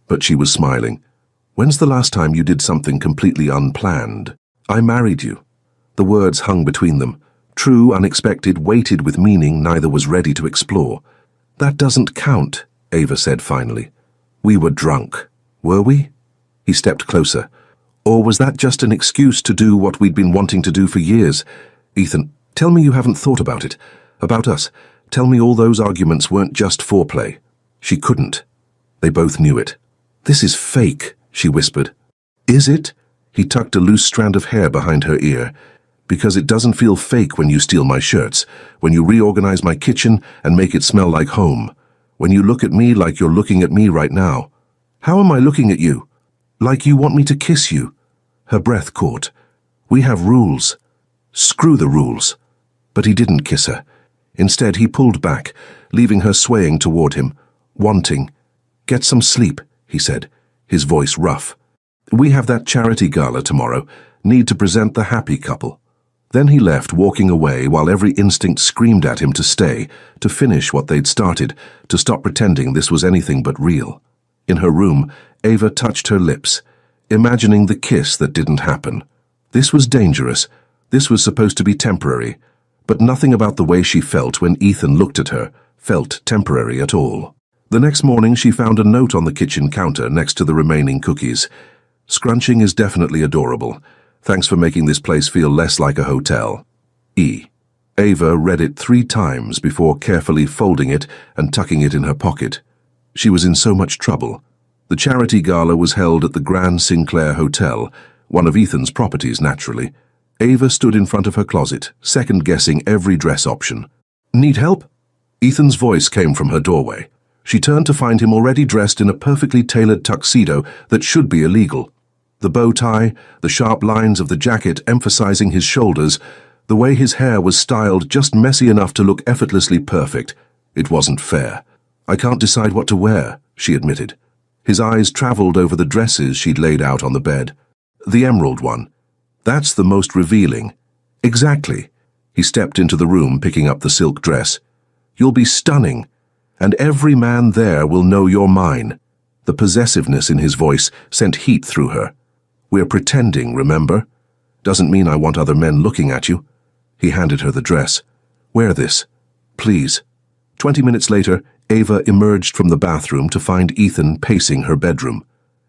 But she was smiling. When's the last time you did something completely unplanned? I married you. The words hung between them. True, unexpected, weighted with meaning neither was ready to explore. That doesn't count, Ava said finally. We were drunk. Were we? He stepped closer. Or was that just an excuse to do what we'd been wanting to do for years? Ethan, tell me you haven't thought about it. About us. Tell me all those arguments weren't just foreplay. She couldn't. They both knew it. This is fake, she whispered. Is it? He tucked a loose strand of hair behind her ear. Because it doesn't feel fake when you steal my shirts, when you reorganize my kitchen and make it smell like home, when you look at me like you're looking at me right now. How am I looking at you? Like you want me to kiss you. Her breath caught. We have rules. Screw the rules. But he didn't kiss her. Instead, he pulled back, leaving her swaying toward him, wanting. Get some sleep, he said, his voice rough. We have that charity gala tomorrow. Need to present the happy couple. Then he left, walking away while every instinct screamed at him to stay, to finish what they'd started, to stop pretending this was anything but real. In her room, Ava touched her lips, imagining the kiss that didn't happen. This was dangerous. This was supposed to be temporary. But nothing about the way she felt when Ethan looked at her felt temporary at all. The next morning she found a note on the kitchen counter next to the remaining cookies. Scrunching is definitely adorable. Thanks for making this place feel less like a hotel. E. Ava read it 3 times before carefully folding it and tucking it in her pocket. She was in so much trouble. The charity gala was held at the Grand Sinclair Hotel, one of Ethan's properties, naturally. Ava stood in front of her closet, second-guessing every dress option. Need help? Ethan's voice came from her doorway. She turned to find him already dressed in a perfectly tailored tuxedo that should be illegal. The bow tie, the sharp lines of the jacket emphasizing his shoulders, the way his hair was styled just messy enough to look effortlessly perfect. It wasn't fair. I can't decide what to wear, she admitted. His eyes traveled over the dresses she'd laid out on the bed. The emerald one. That's the most revealing. Exactly. He stepped into the room, picking up the silk dress. You'll be stunning, and every man there will know you're mine. The possessiveness in his voice sent heat through her. We're pretending, remember? Doesn't mean I want other men looking at you. He handed her the dress. Wear this, please. 20 minutes later, Ava emerged from the bathroom to find Ethan pacing her bedroom.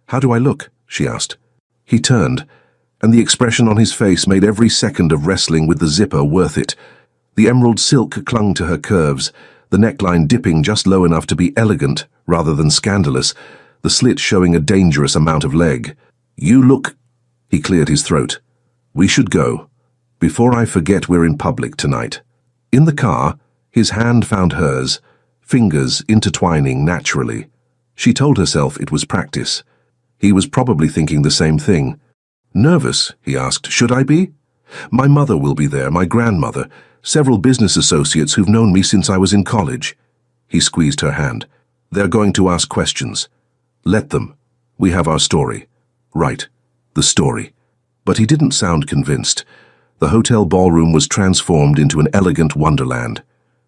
How do I look? She asked. He turned, and the expression on his face made every second of wrestling with the zipper worth it. The emerald silk clung to her curves, the neckline dipping just low enough to be elegant rather than scandalous, the slit showing a dangerous amount of leg. You look... He cleared his throat. We should go. Before I forget we're in public tonight. In the car, his hand found hers, fingers intertwining naturally. She told herself it was practice. He was probably thinking the same thing. Nervous, he asked. Should I be? My mother will be there, my grandmother, several business associates who've known me since I was in college. He squeezed her hand. They're going to ask questions. Let them. We have our story. Right, the story. But he didn't sound convinced. The hotel ballroom was transformed into an elegant wonderland.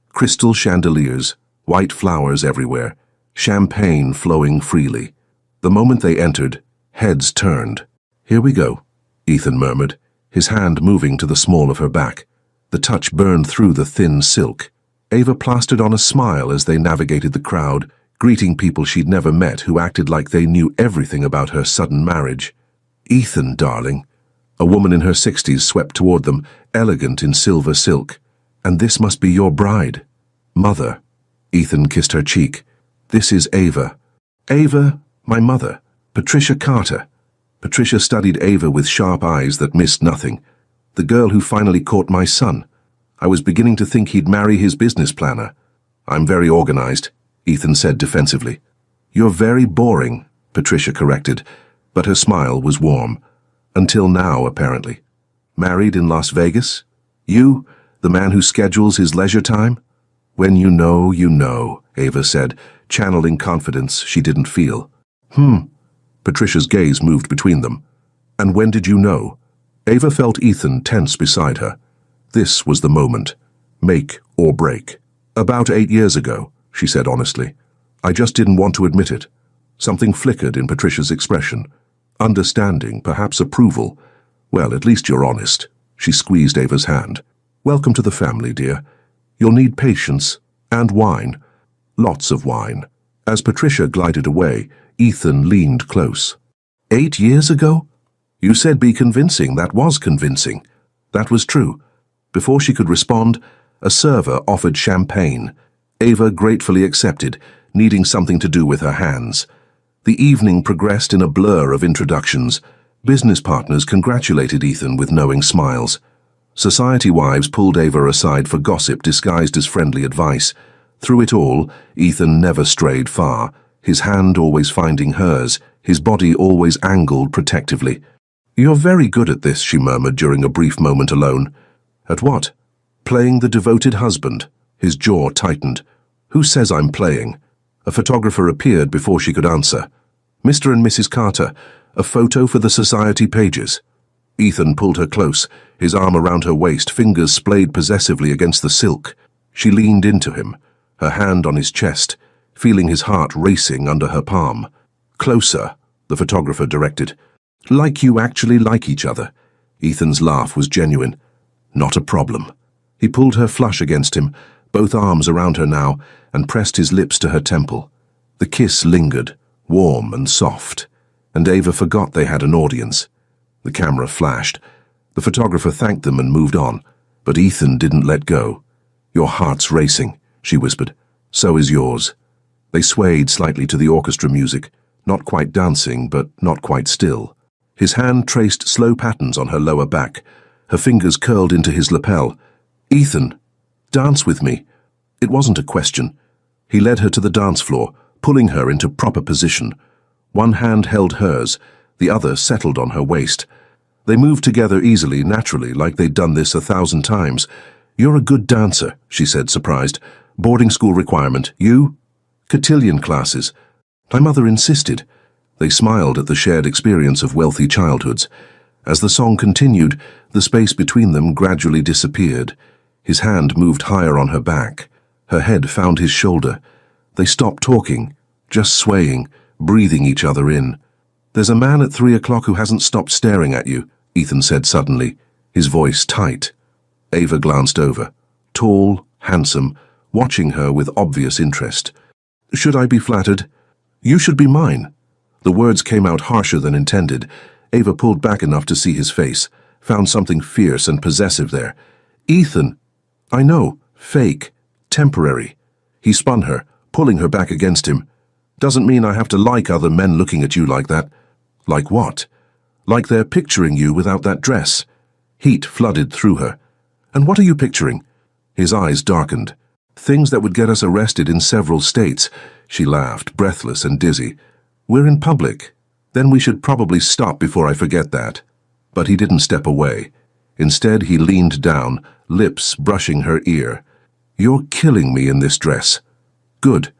Crystal chandeliers, white flowers everywhere, champagne flowing freely. The moment they entered, heads turned. "Here we go," Ethan murmured, his hand moving to the small of her back. The touch burned through the thin silk. Ava plastered on a smile as they navigated the crowd, greeting people she'd never met who acted like they knew everything about her sudden marriage. "Ethan, darling." A woman in her 60s swept toward them, elegant in silver silk. "And this must be your bride." "Mother." Ethan kissed her cheek. "This is Ava." "Ava, my mother, Patricia Carter." Patricia studied Ava with sharp eyes that missed nothing. "The girl who finally caught my son. I was beginning to think he'd marry his business planner." "I'm very organized," Ethan said defensively. "You're very boring," Patricia corrected, but her smile was warm. "Until now, apparently. Married in Las Vegas? You, the man who schedules his leisure time?" "When you know, you know," Ava said, channeling confidence she didn't feel. Patricia's gaze moved between them. "And when did you know?" Ava felt Ethan tense beside her. This was the moment. Make or break. "About 8 years ago," she said honestly. "I just didn't want to admit it." Something flickered in Patricia's expression. Understanding, perhaps approval. "Well, at least you're honest." She squeezed Ava's hand. "Welcome to the family, dear. You'll need patience and wine. Lots of wine." As Patricia glided away, Ethan leaned close. 8 years ago? You said be convincing. That was convincing. That was true. Before she could respond, a server offered champagne. Ava gratefully accepted, needing something to do with her hands. The evening progressed in a blur of introductions. Business partners congratulated Ethan with knowing smiles. Society wives pulled Ava aside for gossip disguised as friendly advice. Through it all, Ethan never strayed far, his hand always finding hers, his body always angled protectively. "You're very good at this," she murmured during a brief moment alone. "At what?" "Playing the devoted husband." His jaw tightened. "Who says I'm playing?" A photographer appeared before she could answer. "Mr. and Mrs. Carter, a photo for the society pages." Ethan pulled her close, his arm around her waist, fingers splayed possessively against the silk. She leaned into him, her hand on his chest, feeling his heart racing under her palm. "Closer," the photographer directed. "Like you actually like each other." Ethan's laugh was genuine. "Not a problem." He pulled her flush against him, both arms around her now, and pressed his lips to her temple. The kiss lingered, warm and soft, and Ava forgot they had an audience. The camera flashed. The photographer thanked them and moved on, but Ethan didn't let go. "Your heart's racing," she whispered. "So is yours." They swayed slightly to the orchestra music, not quite dancing, but not quite still. His hand traced slow patterns on her lower back. Her fingers curled into his lapel. "Ethan, dance with me." It wasn't a question. He led her to the dance floor, pulling her into proper position. One hand held hers, the other settled on her waist. They moved together easily, naturally, like they'd done this 1,000 times. "You're a good dancer," she said, surprised. "Boarding school requirement. You?" "Cotillion classes." "My mother insisted." They smiled at the shared experience of wealthy childhoods. As the song continued, the space between them gradually disappeared. His hand moved higher on her back. Her head found his shoulder. They stopped talking, just swaying, breathing each other in. "There's a man at 3 o'clock who hasn't stopped staring at you," Ethan said suddenly, his voice tight. Ava glanced over, tall, handsome, watching her with obvious interest. "Should I be flattered?" "You should be mine." The words came out harsher than intended. Ava pulled back enough to see his face, found something fierce and possessive there. "Ethan." "I know. Fake. Temporary." He spun her, pulling her back against him. "Doesn't mean I have to like other men looking at you like that." "Like what?" "Like they're picturing you without that dress." Heat flooded through her. "And what are you picturing?" His eyes darkened. "Things that would get us arrested in several states." She laughed, breathless and dizzy. "We're in public. Then we should probably stop before I forget that." But he didn't step away. Instead, he leaned down, lips brushing her ear. "You're killing me in this dress." "Good.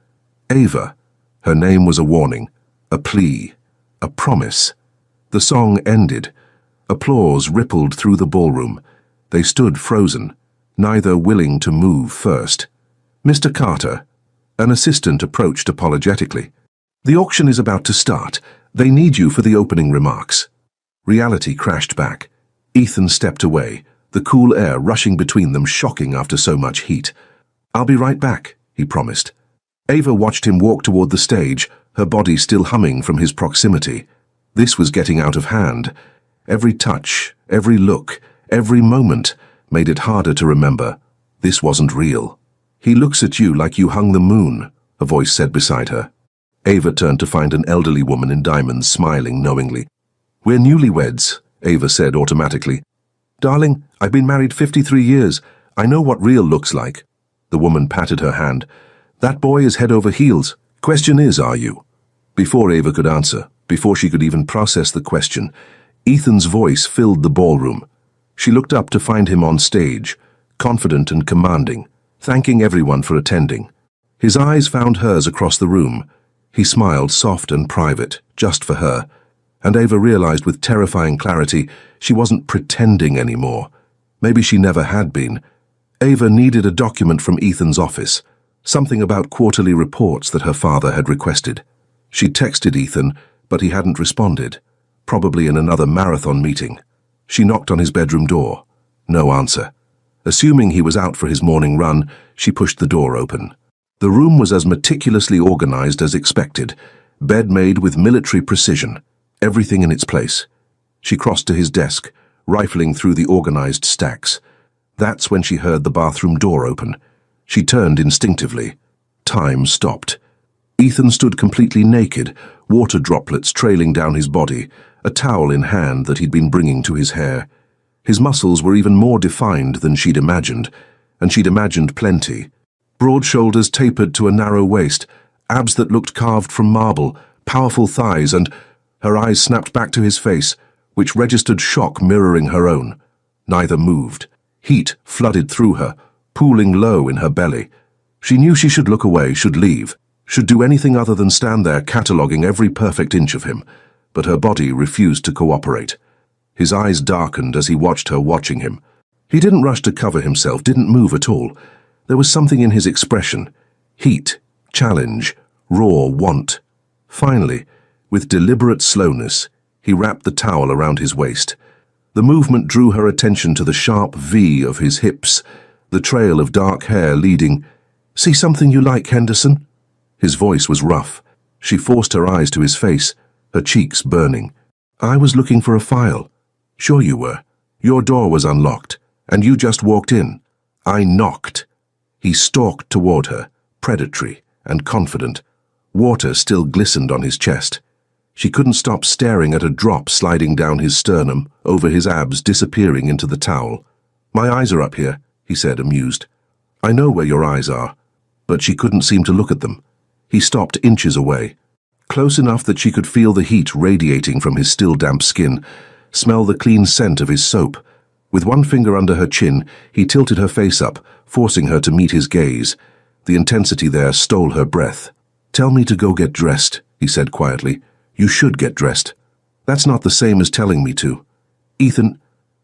Ava." Her name was a warning, a plea. A promise. The song ended. Applause rippled through the ballroom. They stood frozen, neither willing to move first. "Mr. Carter," an assistant approached apologetically. "The auction is about to start. They need you for the opening remarks." Reality crashed back. Ethan stepped away, the cool air rushing between them shocking after so much heat. "I'll be right back," he promised. Ava watched him walk toward the stage, her body still humming from his proximity. This was getting out of hand. Every touch, every look, every moment made it harder to remember. This wasn't real. "He looks at you like you hung the moon," a voice said beside her. Ava turned to find an elderly woman in diamonds smiling knowingly. "We're newlyweds," Ava said automatically. "Darling, I've been married 53 years. I know what real looks like." The woman patted her hand. "That boy is head over heels. Question is, are you?" Before Ava could answer, before she could even process the question, Ethan's voice filled the ballroom. She looked up to find him on stage, confident and commanding, thanking everyone for attending. His eyes found hers across the room. He smiled soft and private, just for her. And Ava realized with terrifying clarity she wasn't pretending anymore. Maybe she never had been. Ava needed a document from Ethan's office, something about quarterly reports that her father had requested. She texted Ethan, but he hadn't responded, probably in another marathon meeting. She knocked on his bedroom door. No answer. Assuming he was out for his morning run, she pushed the door open. The room was as meticulously organized as expected, bed made with military precision, everything in its place. She crossed to his desk, rifling through the organized stacks. That's when she heard the bathroom door open. She turned instinctively. Time stopped. Ethan stood completely naked, water droplets trailing down his body, a towel in hand that he'd been bringing to his hair. His muscles were even more defined than she'd imagined, and she'd imagined plenty. Broad shoulders tapered to a narrow waist, abs that looked carved from marble, powerful thighs, and her eyes snapped back to his face, which registered shock mirroring her own. Neither moved. Heat flooded through her, pooling low in her belly. She knew she should look away, should leave, should do anything other than stand there cataloguing every perfect inch of him, but her body refused to cooperate. His eyes darkened as he watched her watching him. He didn't rush to cover himself, didn't move at all. There was something in his expression. Heat, challenge, raw want. Finally, with deliberate slowness, he wrapped the towel around his waist. The movement drew her attention to the sharp V of his hips, the trail of dark hair leading. "See something you like, Henderson?" His voice was rough. She forced her eyes to his face, her cheeks burning. "I was looking for a file." "Sure you were. Your door was unlocked, and you just walked in." "I knocked." He stalked toward her, predatory and confident. Water still glistened on his chest. She couldn't stop staring at a drop sliding down his sternum, over his abs disappearing into the towel. "My eyes are up here," he said, amused. "I know where your eyes are." But she couldn't seem to look at them. He stopped inches away, close enough that she could feel the heat radiating from his still damp skin, smell the clean scent of his soap. With one finger under her chin, he tilted her face up, forcing her to meet his gaze. The intensity there stole her breath. "Tell me to go get dressed," he said quietly. "You should get dressed." "That's not the same as telling me to." "Ethan—"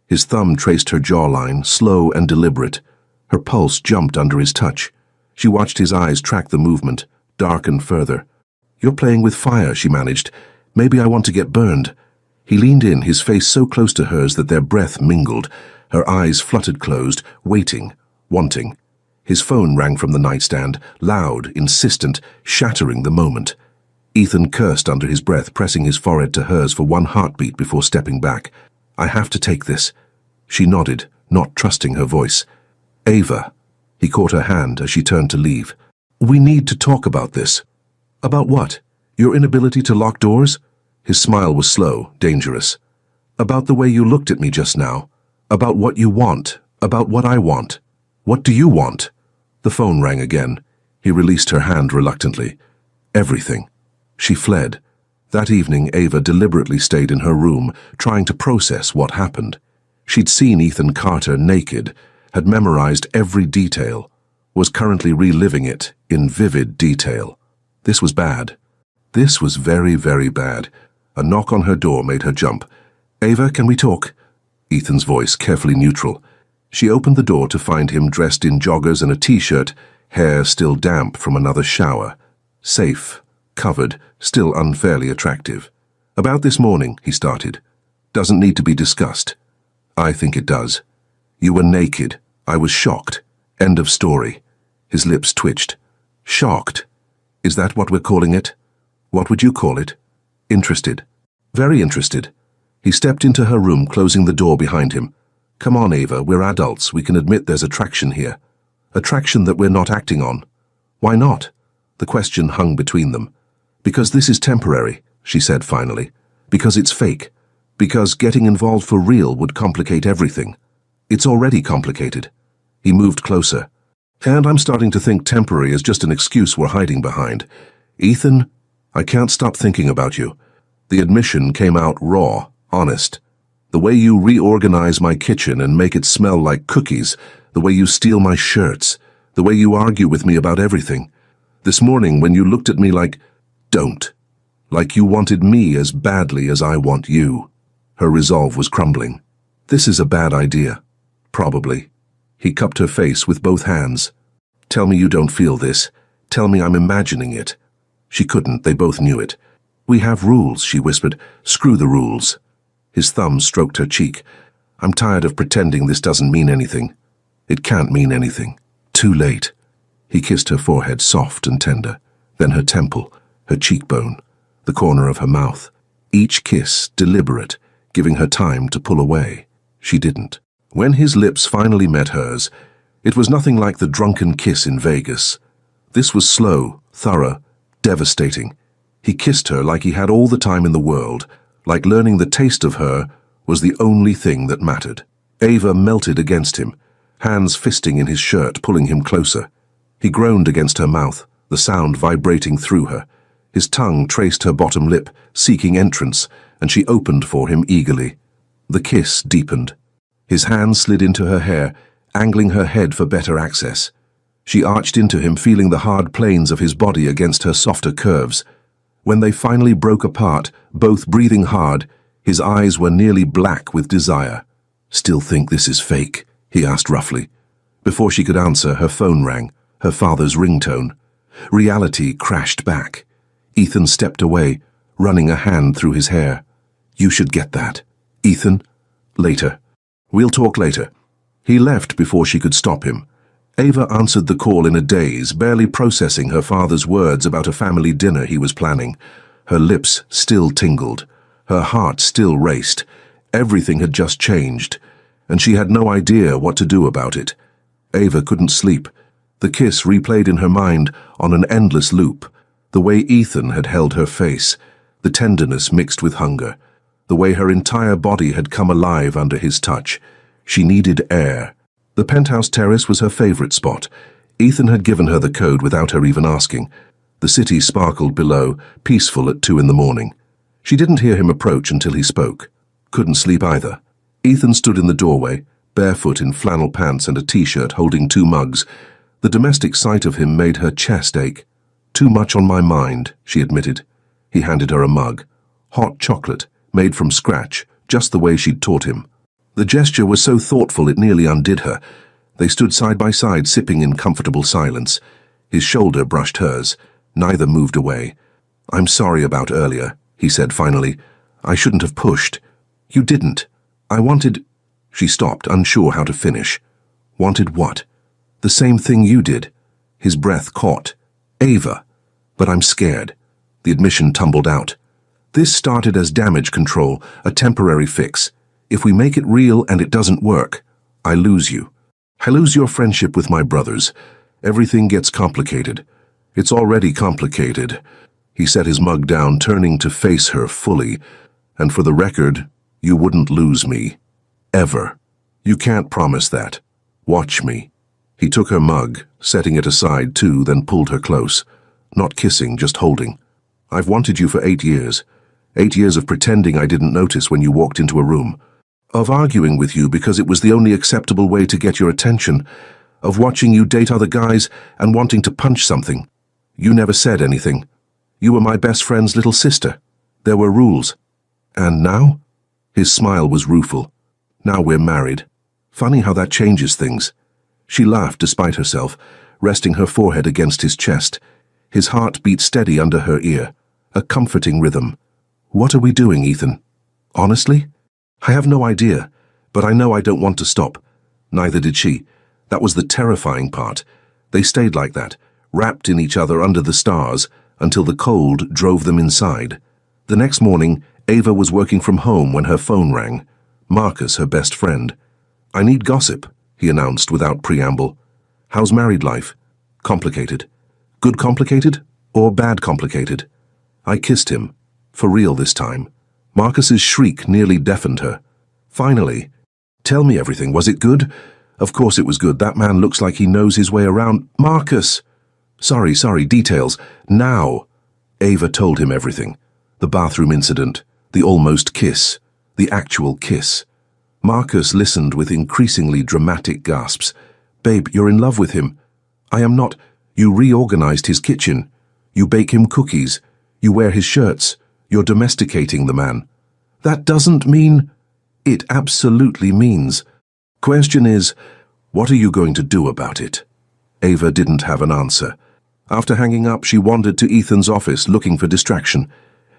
His thumb traced her jawline, slow and deliberate. Her pulse jumped under his touch. She watched his eyes track the movement, darken further. "You're playing with fire," she managed. "Maybe I want to get burned." He leaned in, his face so close to hers that their breath mingled. Her eyes fluttered closed, waiting, wanting. His phone rang from the nightstand, loud, insistent, shattering the moment. Ethan cursed under his breath, pressing his forehead to hers for one heartbeat before stepping back. "I have to take this." She nodded, not trusting her voice. "Ava." He caught her hand as she turned to leave. "We need to talk about this." "About what? Your inability to lock doors?" His smile was slow, dangerous. "About the way you looked at me just now. About what you want. About what I want. What do you want?" The phone rang again. He released her hand reluctantly. "Everything." She fled. That evening, Ava deliberately stayed in her room, trying to process what happened. She'd seen Ethan Carter naked, had memorized every detail, was currently reliving it in vivid detail. This was bad. This was very, very bad. A knock on her door made her jump. "Ava, can we talk?" Ethan's voice, carefully neutral. She opened the door to find him dressed in joggers and a t-shirt, hair still damp from another shower. Safe, covered, still unfairly attractive. "About this morning," he started. "Doesn't need to be discussed." "I think it does. You were naked. I was shocked. End of story." His lips twitched. "Shocked? Is that what we're calling it? What would you call it?" "Interested." "Very interested." He stepped into her room, closing the door behind him. "Come on, Ava, we're adults. We can admit there's attraction here. Attraction that we're not acting on." "Why not?" The question hung between them. "Because this is temporary," she said finally. "Because it's fake. Because getting involved for real would complicate everything. It's already complicated." He moved closer. "And I'm starting to think temporary is just an excuse we're hiding behind. Ethan, I can't stop thinking about you." The admission came out raw, honest. "The way you reorganize my kitchen and make it smell like cookies, the way you steal my shirts, the way you argue with me about everything. This morning when you looked at me like, don't. Like you wanted me as badly as I want you." Her resolve was crumbling. "This is a bad idea." "Probably." He cupped her face with both hands. "Tell me you don't feel this. Tell me I'm imagining it." She couldn't, they both knew it. "We have rules," she whispered. "Screw the rules." His thumb stroked her cheek. "I'm tired of pretending this doesn't mean anything." "It can't mean anything. Too late." He kissed her forehead, soft and tender, then her temple, her cheekbone, the corner of her mouth. Each kiss deliberate, giving her time to pull away. She didn't. When his lips finally met hers, it was nothing like the drunken kiss in Vegas. This was slow, thorough, devastating. He kissed her like he had all the time in the world, like learning the taste of her was the only thing that mattered. Ava melted against him, hands fisting in his shirt, pulling him closer. He groaned against her mouth, the sound vibrating through her. His tongue traced her bottom lip, seeking entrance, and she opened for him eagerly. The kiss deepened. His hand slid into her hair, angling her head for better access. She arched into him, feeling the hard planes of his body against her softer curves. When they finally broke apart, both breathing hard, his eyes were nearly black with desire. "Still think this is fake?" he asked roughly. Before she could answer, her phone rang, her father's ringtone. Reality crashed back. Ethan stepped away, running a hand through his hair. "You should get that." "Ethan?" "Later. We'll talk later." He left before she could stop him. Ava answered the call in a daze, barely processing her father's words about a family dinner he was planning. Her lips still tingled. Her heart still raced. Everything had just changed, and she had no idea what to do about it. Ava couldn't sleep. The kiss replayed in her mind on an endless loop. The way Ethan had held her face, the tenderness mixed with hunger, the way her entire body had come alive under his touch. She needed air. The penthouse terrace was her favorite spot. Ethan had given her the code without her even asking. The city sparkled below, peaceful at 2 in the morning. She didn't hear him approach until he spoke. Couldn't sleep either. Ethan stood in the doorway, barefoot in flannel pants and a t-shirt, holding 2 mugs. The domestic sight of him made her chest ache. "Too much on my mind," she admitted. He handed her a mug. Hot chocolate, made from scratch, just the way she'd taught him. The gesture was so thoughtful it nearly undid her. They stood side by side, sipping in comfortable silence. His shoulder brushed hers. Neither moved away. "I'm sorry about earlier," he said finally. "I shouldn't have pushed." "You didn't. I wanted—" She stopped, unsure how to finish. "Wanted what?" "The same thing you did." His breath caught. "Ava." "But I'm scared." The admission tumbled out. "This started as damage control, a temporary fix. If we make it real and it doesn't work, I lose you. I lose your friendship with my brothers. Everything gets complicated. It's already complicated." He set his mug down, turning to face her fully. "And for the record, you wouldn't lose me. Ever. You can't promise that. Watch me." He took her mug, setting it aside too, then pulled her close. Not kissing, just holding. "I've wanted you for 8 years. 8 years of pretending I didn't notice when you walked into a room. Of arguing with you because it was the only acceptable way to get your attention. Of watching you date other guys and wanting to punch something. You never said anything. You were my best friend's little sister. There were rules. And now? His smile was rueful. Now we're married. Funny how that changes things. She laughed despite herself, resting her forehead against his chest. His heart beat steady under her ear, a comforting rhythm. What are we doing, Ethan? Honestly? I have no idea, but I know I don't want to stop. Neither did she. That was the terrifying part. They stayed like that, wrapped in each other under the stars, until the cold drove them inside. The next morning, Ava was working from home when her phone rang. Marcus, her best friend. "I need gossip," he announced without preamble. "How's married life?" "Complicated." "Good complicated or bad complicated?" I kissed him. For real this time. Marcus's shriek nearly deafened her. "Finally. Tell me everything. Was it good?" "Of course it was good. That man looks like he knows his way around." "Marcus!" Sorry, details. Now." Ava told him everything. The bathroom incident, the almost kiss, the actual kiss. Marcus listened with increasingly dramatic gasps. "Babe, you're in love with him." "I am not. You reorganized his kitchen. You bake him cookies. You wear his shirts. You're domesticating the man." "That doesn't mean—" "It absolutely means. Question is, what are you going to do about it?" Ava didn't have an answer. After hanging up, she wandered to Ethan's office looking for distraction.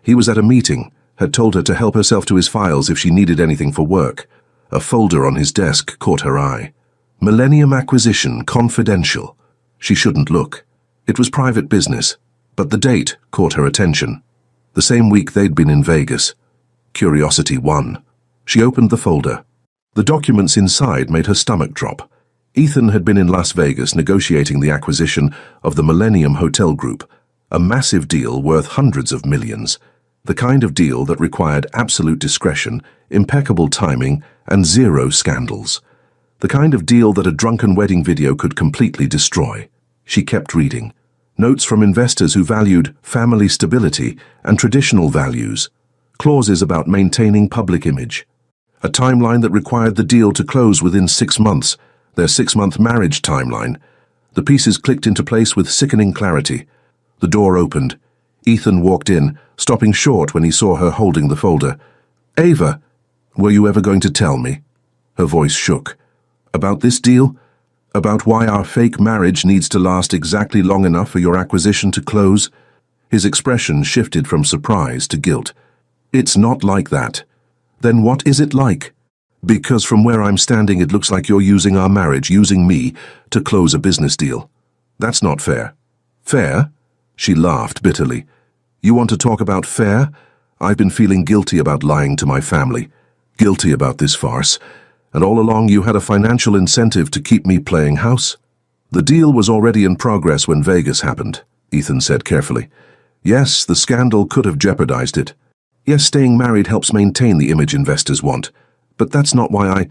He was at a meeting, had told her to help herself to his files if she needed anything for work. A folder on his desk caught her eye. Millennium Acquisition, Confidential. She shouldn't look. It was private business, but the date caught her attention. The same week they'd been in Vegas. Curiosity won. She opened the folder. The documents inside made her stomach drop. Ethan had been in Las Vegas negotiating the acquisition of the Millennium Hotel Group, a massive deal worth hundreds of millions, the kind of deal that required absolute discretion, impeccable timing, and zero scandals. The kind of deal that a drunken wedding video could completely destroy. She kept reading. Notes from investors who valued family stability and traditional values. Clauses about maintaining public image. A timeline that required the deal to close within 6 months, their 6-month marriage timeline. The pieces clicked into place with sickening clarity. The door opened. Ethan walked in, stopping short when he saw her holding the folder. "Ava, were you ever going to tell me?" Her voice shook. "About this deal? About why our fake marriage needs to last exactly long enough for your acquisition to close?" His expression shifted from surprise to guilt. "It's not like that." "Then what is it like?" "Because from where I'm standing it looks like you're using our marriage, using me, to close a business deal. That's not fair." "Fair?" She laughed bitterly. "You want to talk about fair? I've been feeling guilty about lying to my family. Guilty about this farce. And all along you had a financial incentive to keep me playing house?" "The deal was already in progress when Vegas happened," Ethan said carefully. "Yes, the scandal could have jeopardized it. Yes, staying married helps maintain the image investors want. But that's not why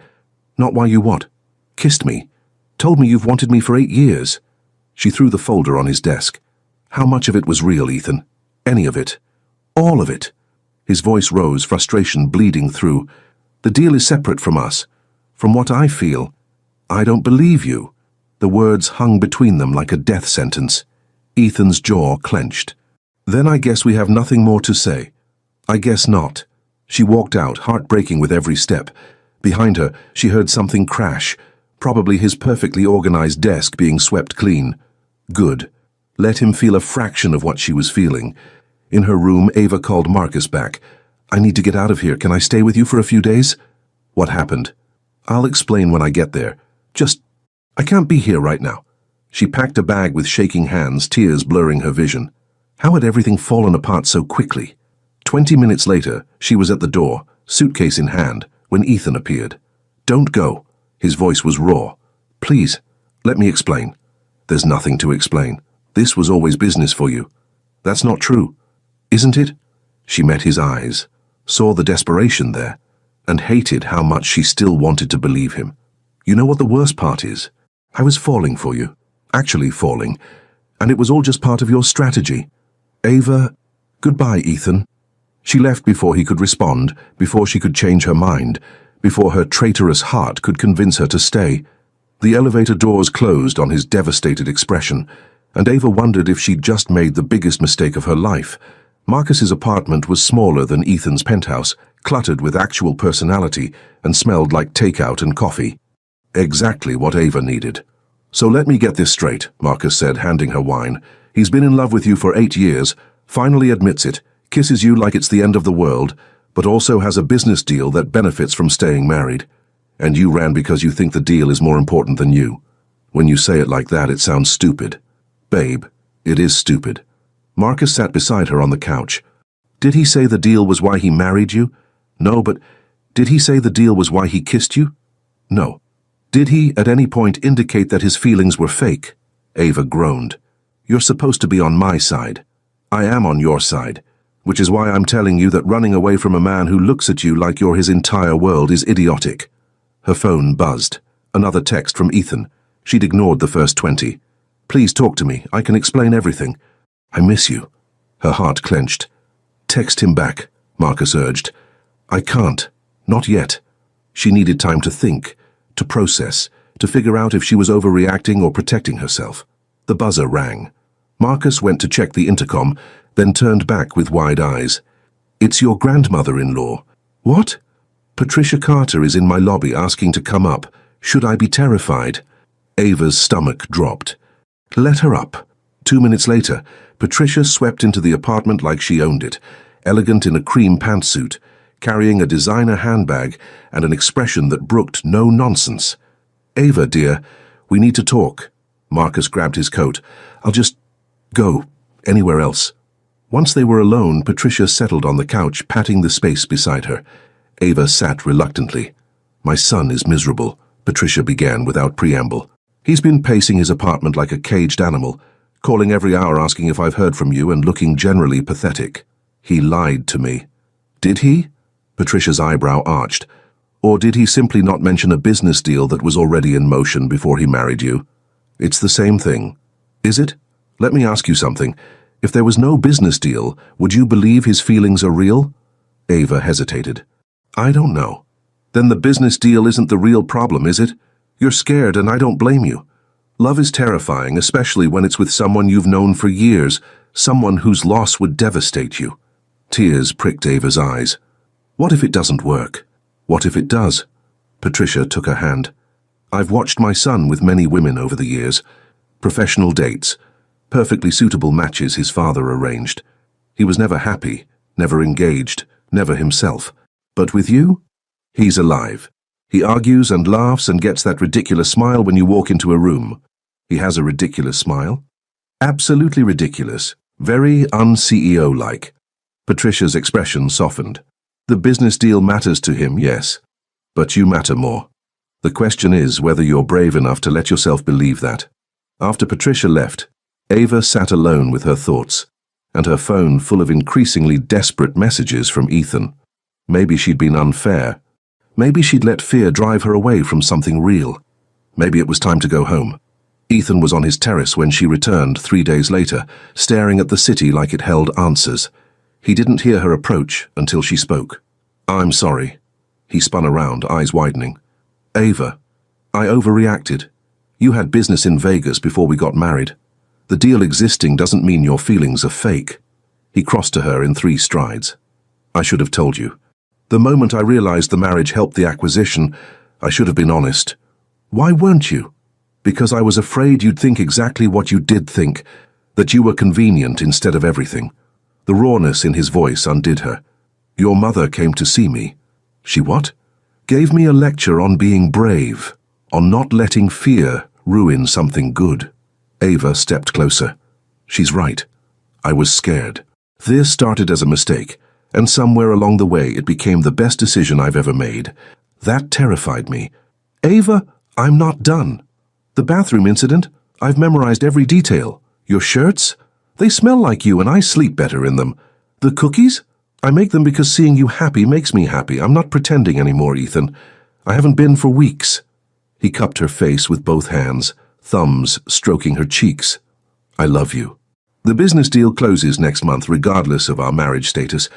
Not why you what? Kissed me. Told me you've wanted me for 8 years." She threw the folder on his desk. "How much of it was real, Ethan? Any of it? All of it?" His voice rose, frustration bleeding through. "The deal is separate from us. From what I feel. I don't believe you." The words hung between them like a death sentence. Ethan's jaw clenched. "Then I guess we have nothing more to say." "I guess not." She walked out, heartbreaking with every step. Behind her, she heard something crash, probably his perfectly organized desk being swept clean. Good. Let him feel a fraction of what she was feeling. In her room, Ava called Marcus back. "I need to get out of here. Can I stay with you for a few days?" "What happened?" "I'll explain when I get there. I can't be here right now." She packed a bag with shaking hands, tears blurring her vision. How had everything fallen apart so quickly? 20 minutes later, she was at the door, suitcase in hand, when Ethan appeared. "Don't go." His voice was raw. "Please, let me explain." "There's nothing to explain. This was always business for you." "That's not true." "Isn't it?" She met his eyes, saw the desperation there, and hated how much she still wanted to believe him. "You know what the worst part is? I was falling for you. Actually falling. And it was all just part of your strategy. Ava, goodbye, Ethan." She left before he could respond, before she could change her mind, before her traitorous heart could convince her to stay. The elevator doors closed on his devastated expression, and Ava wondered if she'd just made the biggest mistake of her life. Marcus's apartment was smaller than Ethan's penthouse, cluttered with actual personality and smelled like takeout and coffee. Exactly what Ava needed. "So let me get this straight," Marcus said, handing her wine. "He's been in love with you for 8 years, finally admits it, kisses you like it's the end of the world, but also has a business deal that benefits from staying married. And you ran because you think the deal is more important than you. When you say it like that, it sounds stupid." "Babe, it is stupid." Marcus sat beside her on the couch. "Did he say the deal was why he married you?" "No, but did he say the deal was why he kissed you?" "No." "Did he, at any point, indicate that his feelings were fake?" Ava groaned. "You're supposed to be on my side." "I am on your side, which is why I'm telling you that running away from a man who looks at you like you're his entire world is idiotic." Her phone buzzed. Another text from Ethan. She'd ignored the first 20. "Please talk to me. I can explain everything." "I miss you." Her heart clenched. "Text him back," Marcus urged. "I can't. Not yet." She needed time to think, to process, to figure out if she was overreacting or protecting herself. The buzzer rang. Marcus went to check the intercom, then turned back with wide eyes. "It's your grandmother-in-law." "What?" "Patricia Carter is in my lobby asking to come up. Should I be terrified?" Ava's stomach dropped. "Let her up." 2 minutes later, Patricia swept into the apartment like she owned it, elegant in a cream pantsuit, carrying a designer handbag and an expression that brooked no nonsense. "Ava, dear, we need to talk." Marcus grabbed his coat. "I'll just go anywhere else." Once they were alone, Patricia settled on the couch, patting the space beside her. Ava sat reluctantly. "My son is miserable," Patricia began without preamble. "He's been pacing his apartment like a caged animal, calling every hour asking if I've heard from you and looking generally pathetic. He lied to me." "Did he?" Patricia's eyebrow arched. "Or did he simply not mention a business deal that was already in motion before he married you?" "It's the same thing." "Is it? Let me ask you something. If there was no business deal, would you believe his feelings are real?" Ava hesitated. "I don't know." "Then the business deal isn't the real problem, is it? You're scared and I don't blame you. Love is terrifying, especially when it's with someone you've known for years, someone whose loss would devastate you." Tears pricked Ava's eyes. "What if it doesn't work? What if it does?" Patricia took her hand. "I've watched my son with many women over the years. Professional dates, perfectly suitable matches his father arranged. He was never happy, never engaged, never himself. But with you? He's alive. He argues and laughs and gets that ridiculous smile when you walk into a room." "He has a ridiculous smile?" "Absolutely ridiculous. Very un-CEO-like." Patricia's expression softened. "The business deal matters to him, yes. But you matter more. The question is whether you're brave enough to let yourself believe that." After Patricia left, Ava sat alone with her thoughts, and her phone full of increasingly desperate messages from Ethan. Maybe she'd been unfair. Maybe she'd let fear drive her away from something real. Maybe it was time to go home. Ethan was on his terrace when she returned 3 days later, staring at the city like it held answers. He didn't hear her approach until she spoke. "I'm sorry." He spun around, eyes widening. "Ava, I overreacted. You had business in Vegas before we got married. The deal existing doesn't mean your feelings are fake." He crossed to her in 3 strides. "I should have told you. The moment I realized the marriage helped the acquisition, I should have been honest." "Why weren't you?" "Because I was afraid you'd think exactly what you did think, that you were convenient instead of everything." The rawness in his voice undid her. "Your mother came to see me." "She what?" "Gave me a lecture on being brave, on not letting fear ruin something good." Ava stepped closer. "She's right. I was scared. This started as a mistake, and somewhere along the way it became the best decision I've ever made. That terrified me." "Ava, I'm not done. The bathroom incident, I've memorized every detail. Your shirts? They smell like you and I sleep better in them. The cookies? I make them because seeing you happy makes me happy. I'm not pretending anymore, Ethan. I haven't been for weeks." He cupped her face with both hands, thumbs stroking her cheeks. "I love you. The business deal closes next month regardless of our marriage status.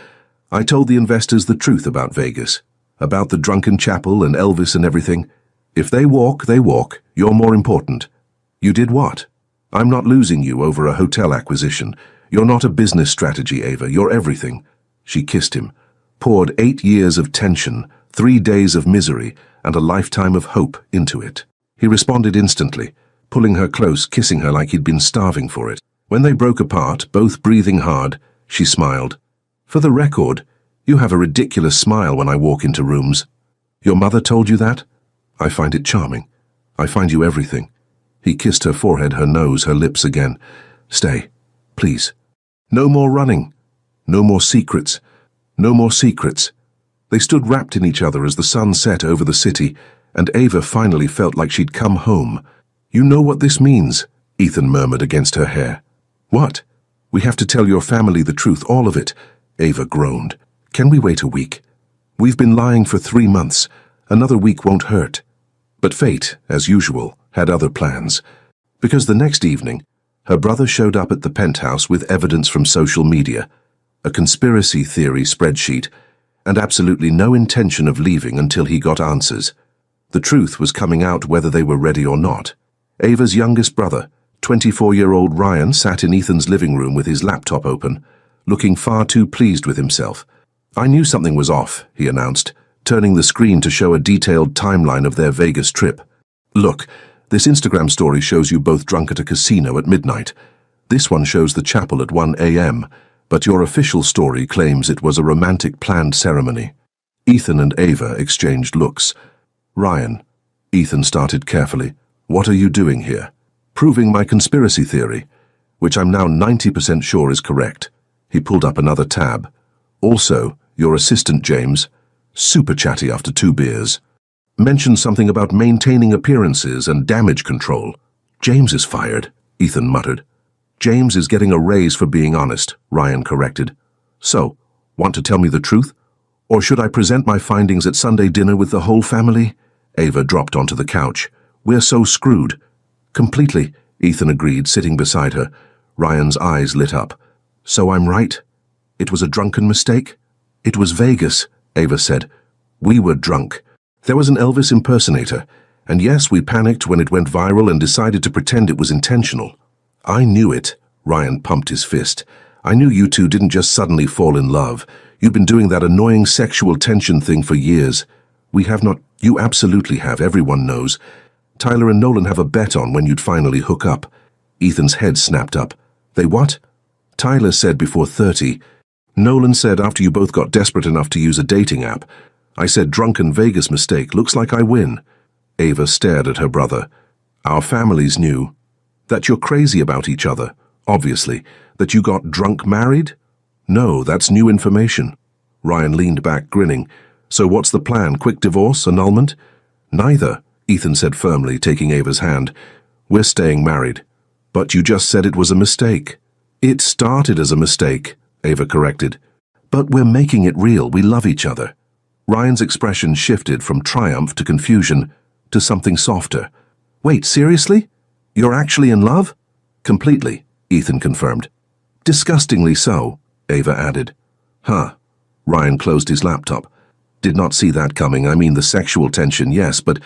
I told the investors the truth about Vegas, about the drunken chapel and Elvis and everything. If they walk, they walk. You're more important." "You did what?" "I'm not losing you over a hotel acquisition. You're not a business strategy, Ava. You're everything." She kissed him. poured 8 years of tension, 3 days of misery, and a lifetime of hope into it. He responded instantly, pulling her close, kissing her like he'd been starving for it. When they broke apart, both breathing hard, she smiled. "For the record, you have a ridiculous smile when I walk into rooms. Your mother told you that? I find it charming. I find you everything." He kissed her forehead, her nose, her lips again. "Stay, please. No more running. No more secrets. No more secrets." They stood wrapped in each other as the sun set over the city, and Ava finally felt like she'd come home. "You know what this means," Ethan murmured against her hair. "What?" "We have to tell your family the truth, all of it," Ava groaned. "Can we wait a week? We've been lying for 3 months. Another week won't hurt." But fate, as usual, had other plans. Because the next evening, her brother showed up at the penthouse with evidence from social media, a conspiracy theory spreadsheet, and absolutely no intention of leaving until he got answers. The truth was coming out whether they were ready or not. Ava's youngest brother, 24-year-old Ryan, sat in Ethan's living room with his laptop open, looking far too pleased with himself. "I knew something was off," he announced, turning the screen to show a detailed timeline of their Vegas trip. "Look, this Instagram story shows you both drunk at a casino at midnight. This one shows the chapel at 1 a.m., but your official story claims it was a romantic planned ceremony." Ethan and Ava exchanged looks. "Ryan," Ethan started carefully, "what are you doing here?" "Proving my conspiracy theory, which I'm now 90% sure is correct." He pulled up another tab. "Also, your assistant James, super chatty after 2 beers, mentioned something about maintaining appearances and damage control." "James is fired," Ethan muttered. "James is getting a raise for being honest," Ryan corrected. "So, want to tell me the truth? Or should I present my findings at Sunday dinner with the whole family?" Ava dropped onto the couch. "We're so screwed." "Completely," Ethan agreed, sitting beside her. Ryan's eyes lit up. "So I'm right? It was a drunken mistake?" "It was Vegas," Ava said. "We were drunk. There was an Elvis impersonator, and yes, we panicked when it went viral and decided to pretend it was intentional." "I knew it," Ryan pumped his fist. "I knew you two didn't just suddenly fall in love. You've been doing that annoying sexual tension thing for years. We have not. You absolutely have, everyone knows. Tyler and Nolan have a bet on when you'd finally hook up." Ethan's head snapped up. "They what?" "Tyler said before 30. Nolan said after you both got desperate enough to use a dating app. I said drunken Vegas mistake, looks like I win." Ava stared at her brother. "Our families knew. That you're crazy about each other, obviously. That you got drunk married?" "No, that's new information." Ryan leaned back, grinning. "So what's the plan? Quick divorce? Annulment?" "Neither," Ethan said firmly, taking Ava's hand. "We're staying married." "But you just said it was a mistake." "It started as a mistake," Ava corrected. "But we're making it real. We love each other." Ryan's expression shifted from triumph to confusion to something softer. "Wait, seriously? You're actually in love?" "Completely," Ethan confirmed. "Disgustingly so," Ava added. "Huh." Ryan closed his laptop. "Did not see that coming. I mean, the sexual tension, yes, but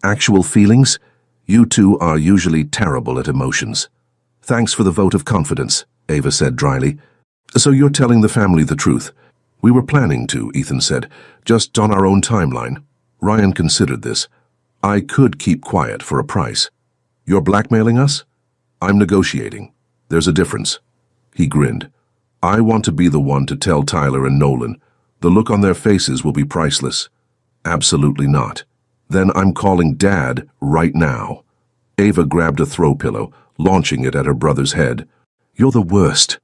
actual feelings? You two are usually terrible at emotions." "Thanks for the vote of confidence," Ava said dryly. "So you're telling the family the truth?" "We were planning to," Ethan said, "just on our own timeline." Ryan considered this. "I could keep quiet for a price." "You're blackmailing us?" "I'm negotiating. There's a difference." He grinned. "I want to be the one to tell Tyler and Nolan. The look on their faces will be priceless." "Absolutely not." "Then I'm calling Dad right now." Ava grabbed a throw pillow, launching it at her brother's head. "You're the worst."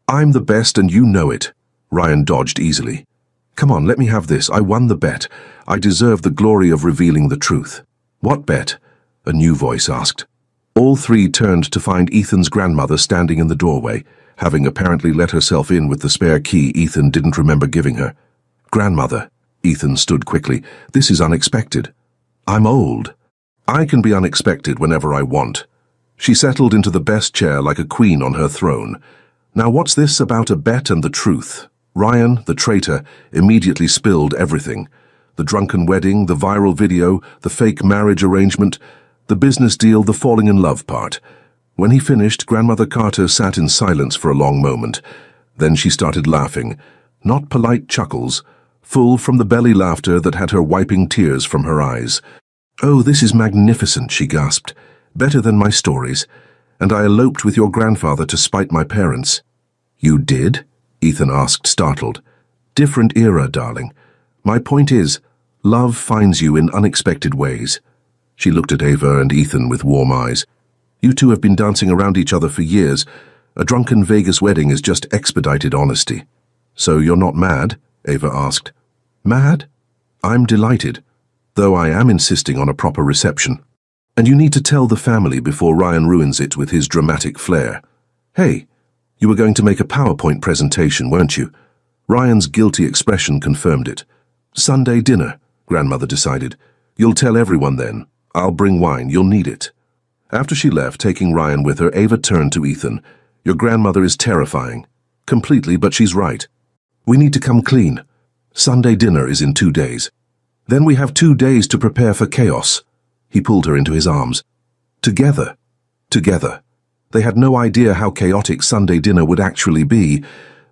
"I'm the best and you know it." Ryan dodged easily. "Come on, let me have this. I won the bet. I deserve the glory of revealing the truth." "What bet?" a new voice asked. All three turned to find Ethan's grandmother standing in the doorway, having apparently let herself in with the spare key Ethan didn't remember giving her. "Grandmother," Ethan stood quickly, "this is unexpected." "I'm old. I can be unexpected whenever I want." She settled into the best chair like a queen on her throne. "Now what's this about a bet and the truth?" Ryan, the traitor, immediately spilled everything. The drunken wedding, the viral video, the fake marriage arrangement, the business deal, the falling in love part. When he finished, Grandmother Carter sat in silence for a long moment. Then she started laughing. Not polite chuckles, full from the belly laughter that had her wiping tears from her eyes. "Oh, this is magnificent," she gasped. "Better than my stories. And I eloped with your grandfather to spite my parents." "You did?" Ethan asked, startled. "Different era, darling. My point is, love finds you in unexpected ways." She looked at Ava and Ethan with warm eyes. "You two have been dancing around each other for years. A drunken Vegas wedding is just expedited honesty." "So you're not mad?" Ava asked. "Mad? I'm delighted, though I am insisting on a proper reception. And you need to tell the family before Ryan ruins it with his dramatic flair. Hey, you were going to make a PowerPoint presentation, weren't you?" Ryan's guilty expression confirmed it. "Sunday dinner," Grandmother decided. "You'll tell everyone then. I'll bring wine, you'll need it." After she left, taking Ryan with her, Ava turned to Ethan. "Your grandmother is terrifying. Completely, but she's right. We need to come clean. Sunday dinner is in 2 days. Then we have 2 days to prepare for chaos." He pulled her into his arms. Together. Together. They had no idea how chaotic Sunday dinner would actually be,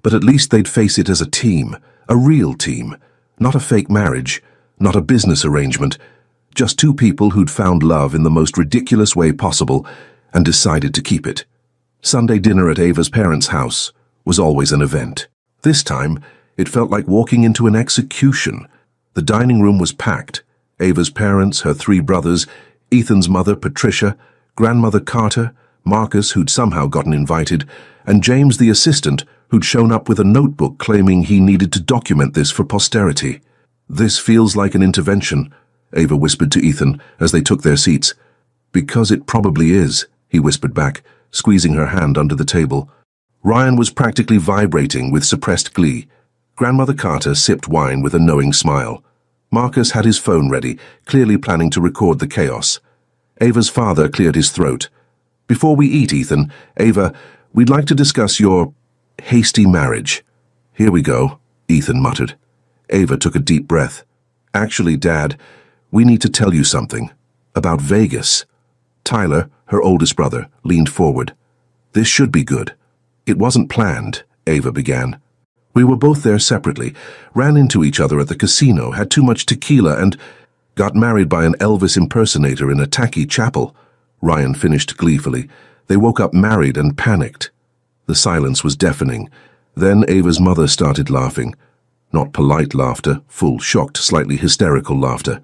but at least they'd face it as a team, a real team, not a fake marriage, not a business arrangement, just two people who'd found love in the most ridiculous way possible and decided to keep it. Sunday dinner at Ava's parents' house was always an event. This time, it felt like walking into an execution. The dining room was packed. Ava's parents, her 3 brothers, Ethan's mother, Patricia, grandmother Carter, Marcus, who'd somehow gotten invited, and James the assistant, who'd shown up with a notebook claiming he needed to document this for posterity. "This feels like an intervention," Ava whispered to Ethan as they took their seats. "Because it probably is," he whispered back, squeezing her hand under the table. Ryan was practically vibrating with suppressed glee. Grandmother Carter sipped wine with a knowing smile. Marcus had his phone ready, clearly planning to record the chaos. Ava's father cleared his throat. "Before we eat, Ethan, Ava, we'd like to discuss your hasty marriage." "Here we go," Ethan muttered. Ava took a deep breath. "Actually, Dad, we need to tell you something. About Vegas." Tyler, her oldest brother, leaned forward. "This should be good." "It wasn't planned," Ava began. "We were both there separately, ran into each other at the casino, had too much tequila and got married by an Elvis impersonator in a tacky chapel," Ryan finished gleefully. "They woke up married and panicked." The silence was deafening. Then Ava's mother started laughing. Not polite laughter, full, shocked, slightly hysterical laughter.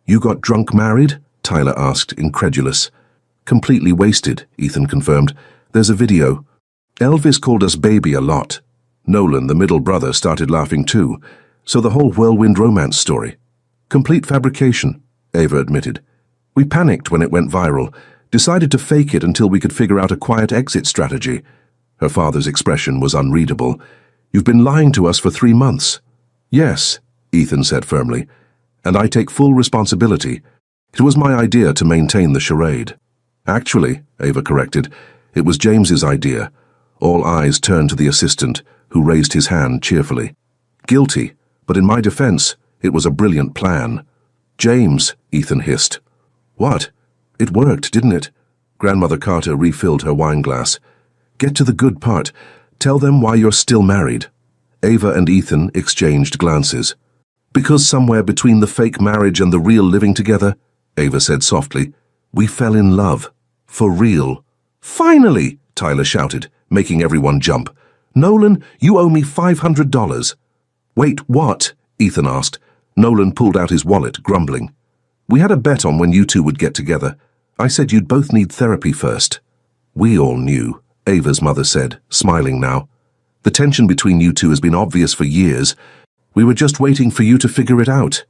"You got drunk married?" Tyler asked, incredulous. "Completely wasted," Ethan confirmed. "There's a video." "Elvis called us baby a lot." Nolan, the middle brother, started laughing too. "So the whole whirlwind romance story." "Complete fabrication," Ava admitted. "We panicked when it went viral, decided to fake it until we could figure out a quiet exit strategy." Her father's expression was unreadable. "You've been lying to us for 3 months." "Yes," Ethan said firmly, "and I take full responsibility. It was my idea to maintain the charade." "Actually," Ava corrected, "it was James's idea." All eyes turned to the assistant, who raised his hand cheerfully. "Guilty, but in my defense, it was a brilliant plan." "James," Ethan hissed. "What? It worked, didn't it?" Grandmother Carter refilled her wine glass. "Get to the good part. Tell them why you're still married." Ava and Ethan exchanged glances. "Because somewhere between the fake marriage and the real living together," Ava said softly, "we fell in love. For real." "Finally!" Tyler shouted, making everyone jump. "Nolan, you owe me $500. "Wait, what?" Ethan asked. Nolan pulled out his wallet, grumbling. "We had a bet on when you two would get together. I said you'd both need therapy first." "We all knew," Ava's mother said, smiling now. "The tension between you two has been obvious for years. We were just waiting for you to figure it out."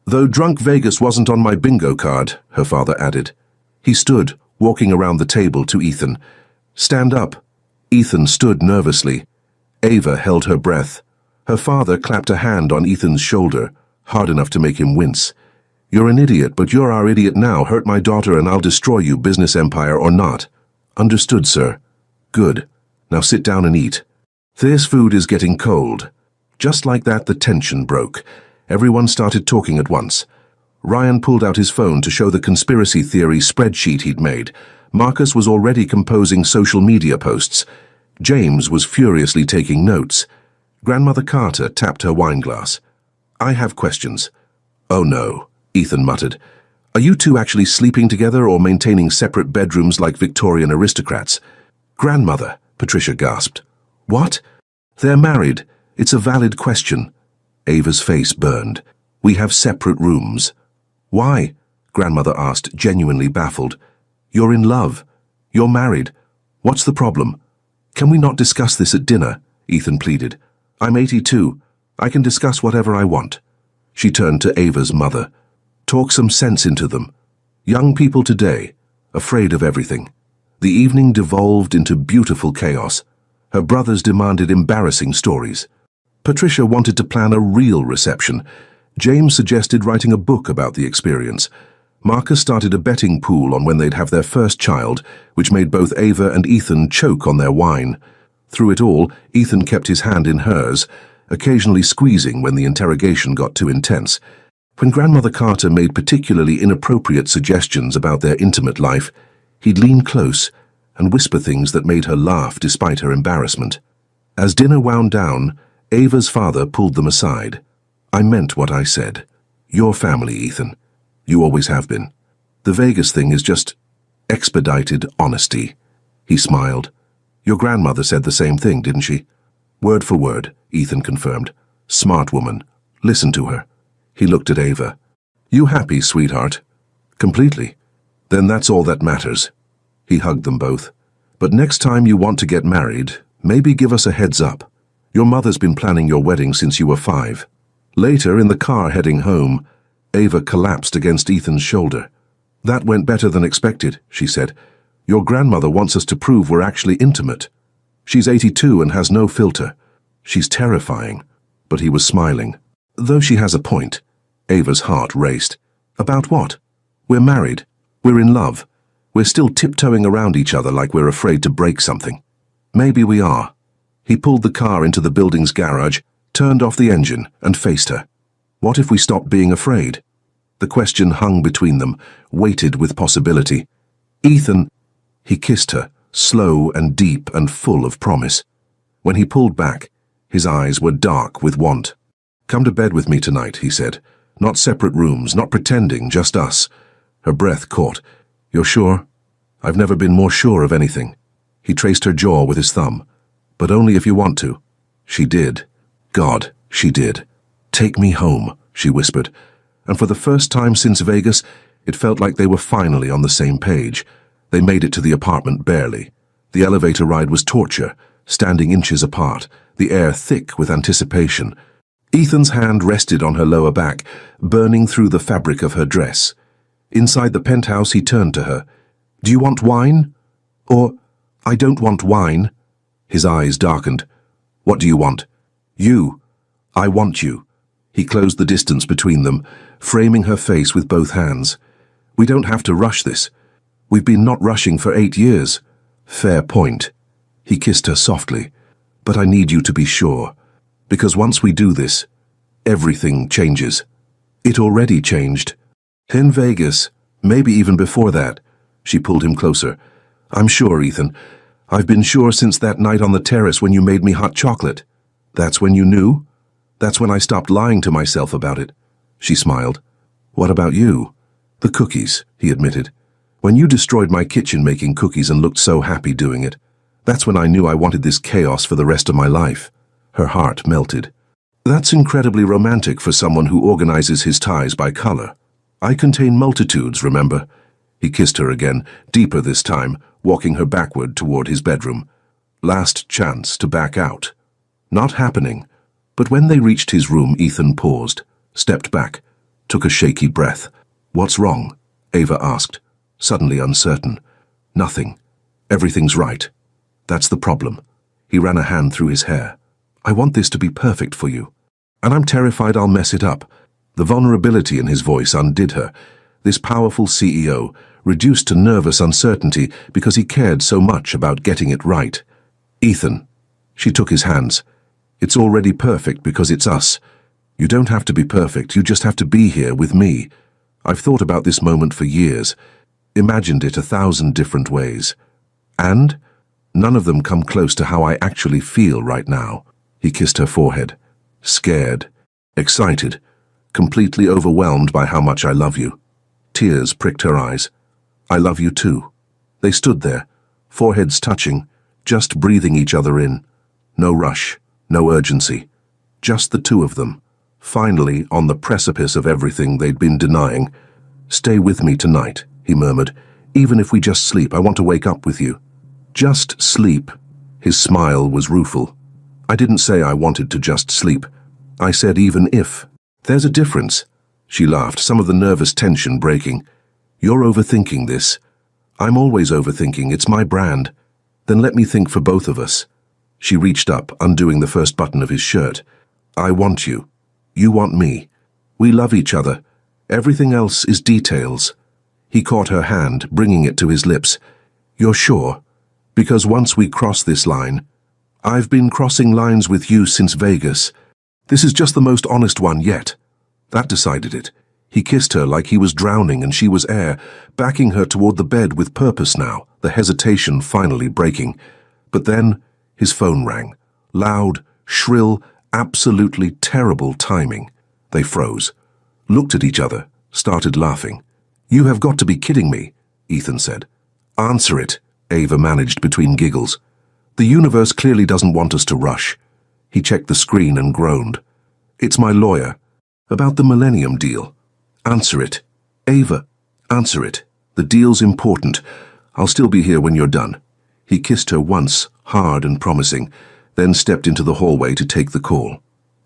"Though drunk Vegas wasn't on my bingo card," her father added. He stood, walking around the table to Ethan. "Stand up." Ethan stood nervously. Ava held her breath. Her father clapped a hand on Ethan's shoulder, hard enough to make him wince. "You're an idiot, but you're our idiot now. Hurt my daughter and I'll destroy you, business empire or not." "Understood, sir." "Good. Now sit down and eat. This food is getting cold." Just like that, the tension broke. Everyone started talking at once. Ryan pulled out his phone to show the conspiracy theory spreadsheet he'd made. Marcus was already composing social media posts. James was furiously taking notes. Grandmother Carter tapped her wine glass. I have questions. Oh no, Ethan muttered. Are you two actually sleeping together or maintaining separate bedrooms like Victorian aristocrats? Grandmother, Patricia gasped. What? They're married. It's a valid question. Ava's face burned. We have separate rooms. Why? Grandmother asked, genuinely baffled. You're in love. You're married. What's the problem? Can we not discuss this at dinner? Ethan pleaded. I'm 82. I can discuss whatever I want. She turned to Ava's mother. Talk some sense into them. Young people today, afraid of everything. The evening devolved into beautiful chaos. Her brothers demanded embarrassing stories. Patricia wanted to plan a real reception. James suggested writing a book about the experience. Marcus started a betting pool on when they'd have their first child, which made both Ava and Ethan choke on their wine. Through it all, Ethan kept his hand in hers, occasionally squeezing when the interrogation got too intense. When Grandmother Carter made particularly inappropriate suggestions about their intimate life, he'd lean close and whisper things that made her laugh despite her embarrassment. As dinner wound down, Ava's father pulled them aside. I meant what I said. Your family, Ethan. You always have been. The Vegas thing is just expedited honesty. He smiled. Your grandmother said the same thing, didn't she? Word for word, Ethan confirmed. Smart woman. Listen to her. He looked at Ava. You happy, sweetheart? Completely. Then that's all that matters. He hugged them both. But next time you want to get married, maybe give us a heads up. Your mother's been planning your wedding since you were 5. Later, in the car heading home, Ava collapsed against Ethan's shoulder. That went better than expected, she said. Your grandmother wants us to prove we're actually intimate. She's 82 and has no filter. She's terrifying. But he was smiling. Though she has a point. Ava's heart raced. About what? We're married. We're in love. We're still tiptoeing around each other like we're afraid to break something. Maybe we are. He pulled the car into the building's garage, turned off the engine, and faced her. What if we stopped being afraid? The question hung between them, weighted with possibility. Ethan, he kissed her, slow and deep and full of promise. When he pulled back, his eyes were dark with want. Come to bed with me tonight, he said. Not separate rooms, not pretending, just us. Her breath caught. You're sure? I've never been more sure of anything. He traced her jaw with his thumb. But only if you want to. She did. God, she did. Take me home, she whispered. And for the first time since Vegas, it felt like they were finally on the same page. They made it to the apartment barely. The elevator ride was torture, standing inches apart, the air thick with anticipation. Ethan's hand rested on her lower back, burning through the fabric of her dress. Inside the penthouse, he turned to her. Do you want wine? Or, I don't want wine. His eyes darkened. What do you want? You. I want you. He closed the distance between them, framing her face with both hands. We don't have to rush this. We've been not rushing for 8 years. Fair point. He kissed her softly. But I need you to be sure. Because once we do this, everything changes. It already changed. In Vegas, maybe even before that. She pulled him closer. I'm sure, Ethan. I've been sure since that night on the terrace when you made me hot chocolate. That's when you knew? That's when I stopped lying to myself about it. She smiled. What about you? The cookies, he admitted. When you destroyed my kitchen making cookies and looked so happy doing it, that's when I knew I wanted this chaos for the rest of my life. Her heart melted. That's incredibly romantic for someone who organizes his ties by color. I contain multitudes, remember? He kissed her again, deeper this time, walking her backward toward his bedroom. Last chance to back out. Not happening. But when they reached his room, Ethan paused, stepped back, took a shaky breath. What's wrong? Ava asked, suddenly uncertain. Nothing. Everything's right. That's the problem. He ran a hand through his hair. I want this to be perfect for you. And I'm terrified I'll mess it up. The vulnerability in his voice undid her. This powerful CEO, reduced to nervous uncertainty because he cared so much about getting it right. Ethan. She took his hands. It's already perfect because it's us. You don't have to be perfect, you just have to be here with me. I've thought about this moment for years, imagined it 1,000 different ways. And none of them come close to how I actually feel right now. He kissed her forehead. Scared, excited, completely overwhelmed by how much I love you. Tears pricked her eyes. I love you too. They stood there, foreheads touching, just breathing each other in. No rush, no urgency. Just the two of them, finally on the precipice of everything they'd been denying. Stay with me tonight, he murmured. Even if we just sleep, I want to wake up with you. Just sleep. His smile was rueful. I didn't say I wanted to just sleep. I said even if. There's a difference. She laughed, some of the nervous tension breaking. You're overthinking this. I'm always overthinking. It's my brand. Then let me think for both of us. She reached up, undoing the first button of his shirt. I want you. You want me. We love each other. Everything else is details. He caught her hand, bringing it to his lips. You're sure? Because once we cross this line, I've been crossing lines with you since Vegas. This is just the most honest one yet. That decided it. He kissed her like he was drowning and she was air, backing her toward the bed with purpose now, the hesitation finally breaking. But then his phone rang. Loud, shrill, absolutely terrible timing. They froze, looked at each other, started laughing. You have got to be kidding me, Ethan said. Answer it, Ava managed between giggles. The universe clearly doesn't want us to rush. He checked the screen and groaned. It's my lawyer. About the Millennium deal. Answer it. Ava, answer it. The deal's important. I'll still be here when you're done. He kissed her once, hard and promising, then stepped into the hallway to take the call.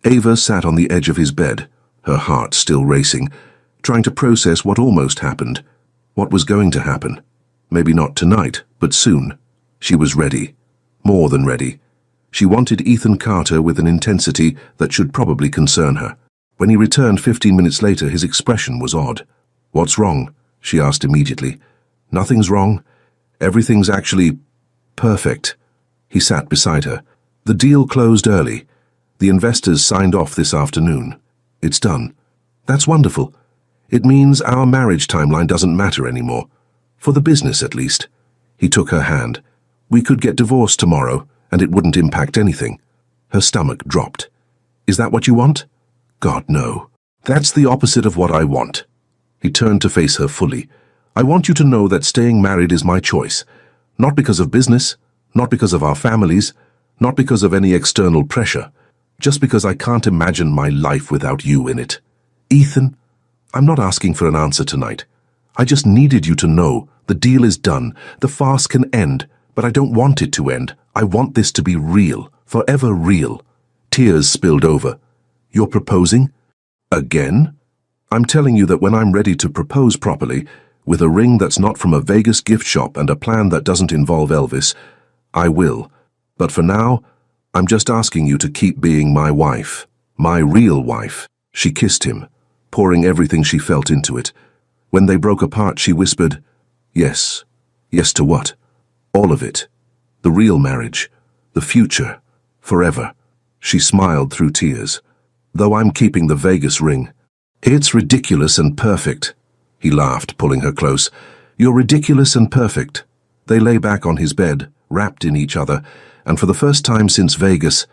Ava sat on the edge of his bed, her heart still racing, trying to process what almost happened. What was going to happen? Maybe not tonight, but soon. She was ready. More than ready. She wanted Ethan Carter with an intensity that should probably concern her. When he returned 15 minutes later, his expression was odd. What's wrong? She asked immediately. Nothing's wrong. Everything's actually perfect. He sat beside her. The deal closed early. The investors signed off this afternoon. It's done. That's wonderful. It means our marriage timeline doesn't matter anymore. For the business, at least. He took her hand. We could get divorced tomorrow, and it wouldn't impact anything. Her stomach dropped. Is that what you want? God, no. That's the opposite of what I want. He turned to face her fully. I want you to know that staying married is my choice. Not because of business, not because of our families, not because of any external pressure. Just because I can't imagine my life without you in it. Ethan, I'm not asking for an answer tonight. I just needed you to know the deal is done. The farce can end, but I don't want it to end. I want this to be real, forever real. Tears spilled over. You're proposing? Again? I'm telling you that when I'm ready to propose properly, with a ring that's not from a Vegas gift shop and a plan that doesn't involve Elvis, I will. But for now, I'm just asking you to keep being my wife. My real wife. She kissed him, pouring everything she felt into it. When they broke apart, she whispered, Yes. Yes to what? All of it. The real marriage. The future. Forever. She smiled through tears. Though I'm keeping the Vegas ring. It's ridiculous and perfect. He laughed, pulling her close. You're ridiculous and perfect. They lay back on his bed, wrapped in each other, and for the first time since Vegas,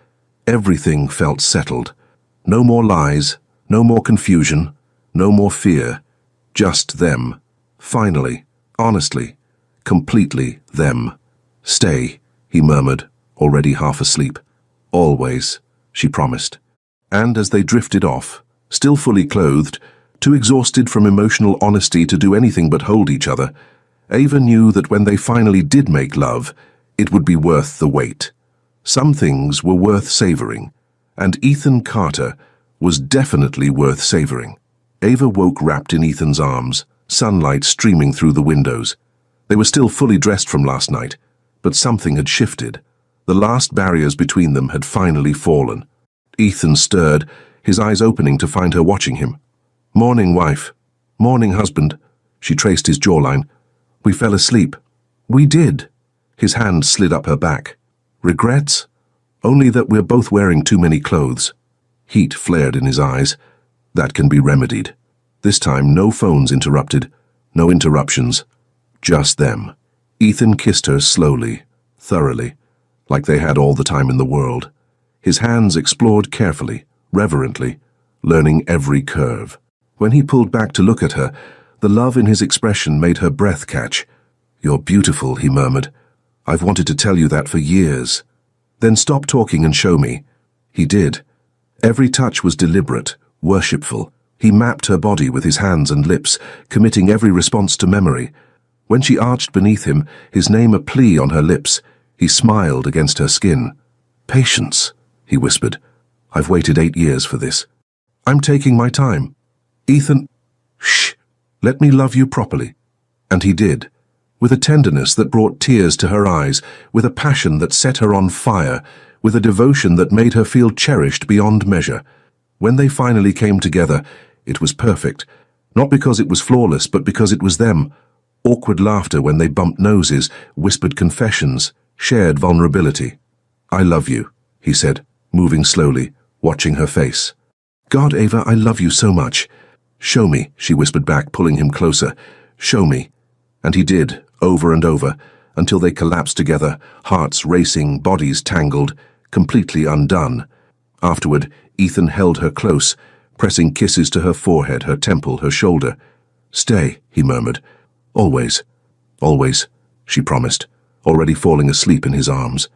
everything felt settled. No more lies, no more confusion, no more fear. Just them. Finally, honestly, completely them. Stay, he murmured, already half asleep. Always, she promised. And as they drifted off, still fully clothed, too exhausted from emotional honesty to do anything but hold each other, Ava knew that when they finally did make love, it would be worth the wait. Some things were worth savoring, and Ethan Carter was definitely worth savoring. Ava woke wrapped in Ethan's arms, sunlight streaming through the windows. They were still fully dressed from last night, but something had shifted. The last barriers between them had finally fallen. Ethan stirred, his eyes opening to find her watching him. Morning, wife. Morning, husband. She traced his jawline. We fell asleep. We did. His hand slid up her back. Regrets? Only that we're both wearing too many clothes. Heat flared in his eyes. That can be remedied. This time, no phones interrupted, no interruptions. Just them. Ethan kissed her slowly, thoroughly, like they had all the time in the world. His hands explored carefully, reverently, learning every curve. When he pulled back to look at her, the love in his expression made her breath catch. "You're beautiful," he murmured. "I've wanted to tell you that for years." "Then stop talking and show me." He did. Every touch was deliberate, worshipful. He mapped her body with his hands and lips, committing every response to memory. When she arched beneath him, his name a plea on her lips, he smiled against her skin. "Patience," he whispered. "I've waited 8 years for this. I'm taking my time. Ethan, shh, let me love you properly." And he did, with a tenderness that brought tears to her eyes, with a passion that set her on fire, with a devotion that made her feel cherished beyond measure. When they finally came together, it was perfect, not because it was flawless, but because it was them. Awkward laughter when they bumped noses, whispered confessions, shared vulnerability. "I love you," he said, moving slowly, watching her face. "God, Ava, I love you so much." "Show me," she whispered back, pulling him closer. "Show me." And he did, over and over, until they collapsed together, hearts racing, bodies tangled, completely undone. Afterward, Ethan held her close, pressing kisses to her forehead, her temple, her shoulder. "Stay," he murmured. "Always." "Always," she promised, already falling asleep in his arms.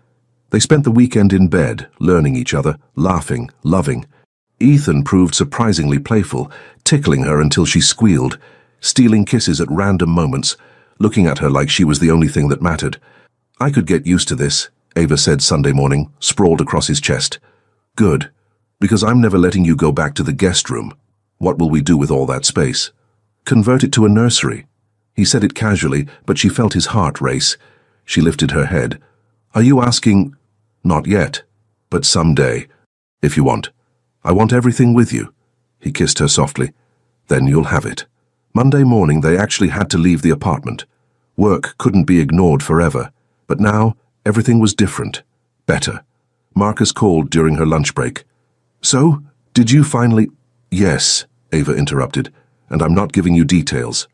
They spent the weekend in bed, learning each other, laughing, loving. Ethan proved surprisingly playful, tickling her until she squealed, stealing kisses at random moments, looking at her like she was the only thing that mattered. "I could get used to this," Ava said Sunday morning, sprawled across his chest. "Good, because I'm never letting you go back to the guest room. What will we do with all that space?" "Convert it to a nursery." He said it casually, but she felt his heart race. She lifted her head. "Are you asking—" "Not yet, but someday, if you want. I want everything with you." He kissed her softly. "Then you'll have it." Monday morning they actually had to leave the apartment. Work couldn't be ignored forever, but now everything was different, better. Marcus called during her lunch break. "So, did you finally—" "Yes," Ava interrupted, "and I'm not giving you details."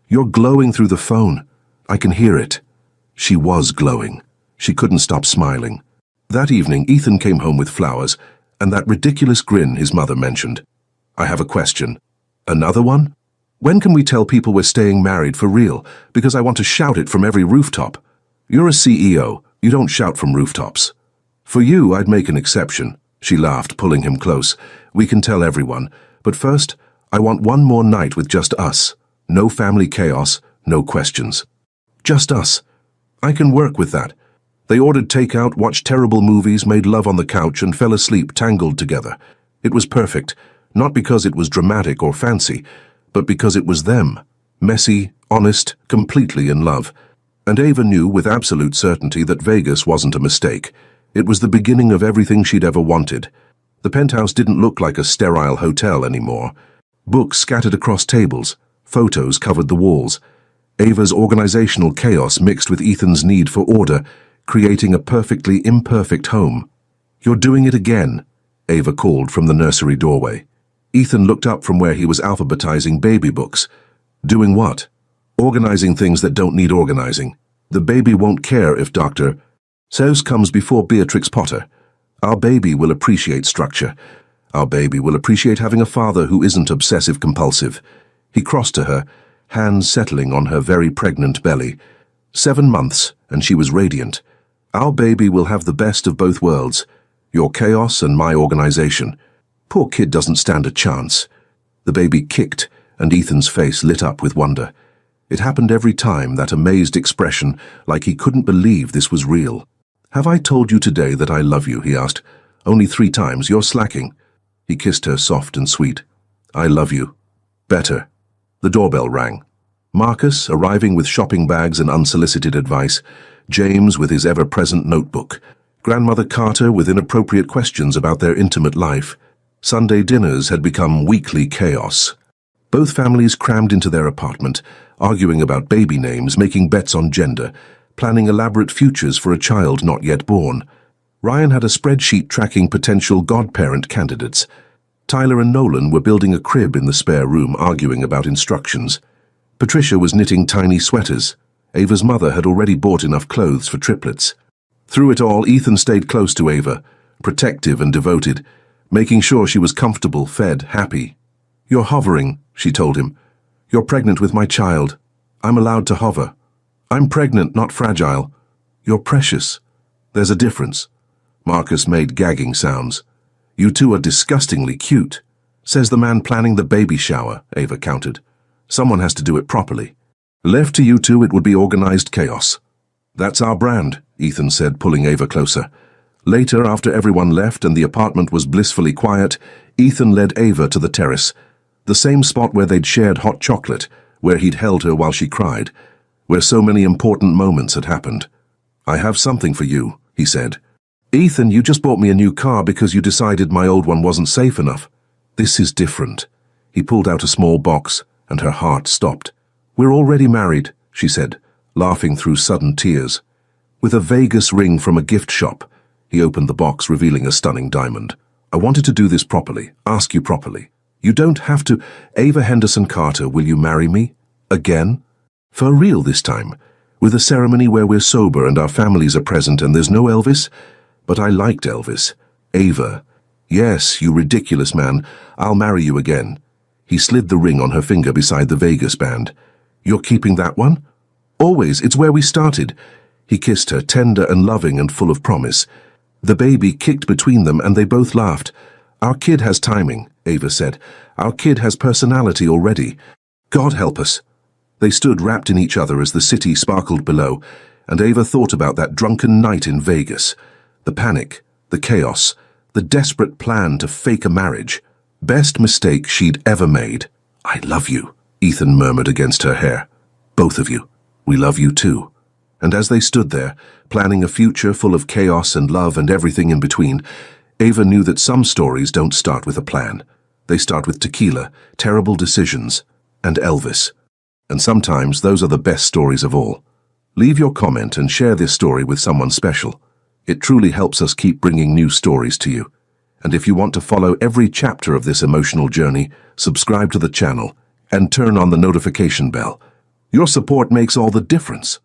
"You're glowing through the phone. I can hear it." She was glowing. She couldn't stop smiling. That evening, Ethan came home with flowers, and that ridiculous grin his mother mentioned. "I have a question." "Another one? When can we tell people we're staying married for real? Because I want to shout it from every rooftop." "You're a CEO. You don't shout from rooftops." "For you, I'd make an exception." She laughed, pulling him close. "We can tell everyone. But first, I want one more night with just us. No family chaos, no questions. Just us." "I can work with that." They ordered takeout, watched terrible movies, made love on the couch, and fell asleep tangled together. It was perfect, not because it was dramatic or fancy, but because it was them. Messy, honest, completely in love. And Ava knew with absolute certainty that Vegas wasn't a mistake. It was the beginning of everything she'd ever wanted. The penthouse didn't look like a sterile hotel anymore. Books scattered across tables, photos covered the walls. Ava's organizational chaos mixed with Ethan's need for order, creating a perfectly imperfect home. "You're doing it again," Ava called from the nursery doorway. Ethan looked up from where he was alphabetizing baby books. "Doing what?" "Organizing things that don't need organizing. The baby won't care if Dr. Seuss comes before Beatrix Potter. Our baby will appreciate structure. Our baby will appreciate having a father who isn't obsessive-compulsive." He crossed to her, hands settling on her very pregnant belly. 7 months, and she was radiant. "Our baby will have the best of both worlds, your chaos and my organization. Poor kid doesn't stand a chance." The baby kicked, and Ethan's face lit up with wonder. It happened every time, that amazed expression, like he couldn't believe this was real. "Have I told you today that I love you?" he asked. "Only 3 times, you're slacking." He kissed her soft and sweet. "I love you." "Better." The doorbell rang. Marcus, arriving with shopping bags and unsolicited advice. James with his ever-present notebook. Grandmother Carter with inappropriate questions about their intimate life. Sunday dinners had become weekly chaos. Both families crammed into their apartment, arguing about baby names, making bets on gender, planning elaborate futures for a child not yet born. Ryan had a spreadsheet tracking potential godparent candidates. Tyler and Nolan were building a crib in the spare room, arguing about instructions. Patricia was knitting tiny sweaters. Ava's mother had already bought enough clothes for triplets. Through it all, Ethan stayed close to Ava, protective and devoted, making sure she was comfortable, fed, happy. "You're hovering," she told him. "You're pregnant with my child. I'm allowed to hover. I'm pregnant, not fragile. You're precious. There's a difference." Marcus made gagging sounds. "You two are disgustingly cute," says the man planning the baby shower, Ava countered. "Someone has to do it properly. Left to you two, it would be organized chaos." "That's our brand," Ethan said, pulling Ava closer. Later, after everyone left and the apartment was blissfully quiet, Ethan led Ava to the terrace, the same spot where they'd shared hot chocolate, where he'd held her while she cried, where so many important moments had happened. "I have something for you," he said. "Ethan, you just bought me a new car because you decided my old one wasn't safe enough." "This is different." He pulled out a small box, and her heart stopped. "We're already married," she said, laughing through sudden tears. "With a Vegas ring from a gift shop." He opened the box, revealing a stunning diamond. "I wanted to do this properly, ask you properly. You don't have to—" "Ava Henderson Carter, will you marry me? Again? For real this time? With a ceremony where we're sober and our families are present and there's no Elvis? But I liked Elvis. Ava." "Yes, you ridiculous man. I'll marry you again." He slid the ring on her finger beside the Vegas band. "You're keeping that one?" "Always. It's where we started." He kissed her, tender and loving and full of promise. The baby kicked between them and they both laughed. "Our kid has timing," Ava said. "Our kid has personality already. God help us." They stood wrapped in each other as the city sparkled below, and Ava thought about that drunken night in Vegas. The panic, the chaos, the desperate plan to fake a marriage. Best mistake she'd ever made. "I love you," Ethan murmured against her hair. "Both of you. We love you too." And as they stood there, planning a future full of chaos and love and everything in between, Ava knew that some stories don't start with a plan. They start with tequila, terrible decisions, and Elvis. And sometimes those are the best stories of all. Leave your comment and share this story with someone special. It truly helps us keep bringing new stories to you. And if you want to follow every chapter of this emotional journey, subscribe to the channel and turn on the notification bell. Your support makes all the difference.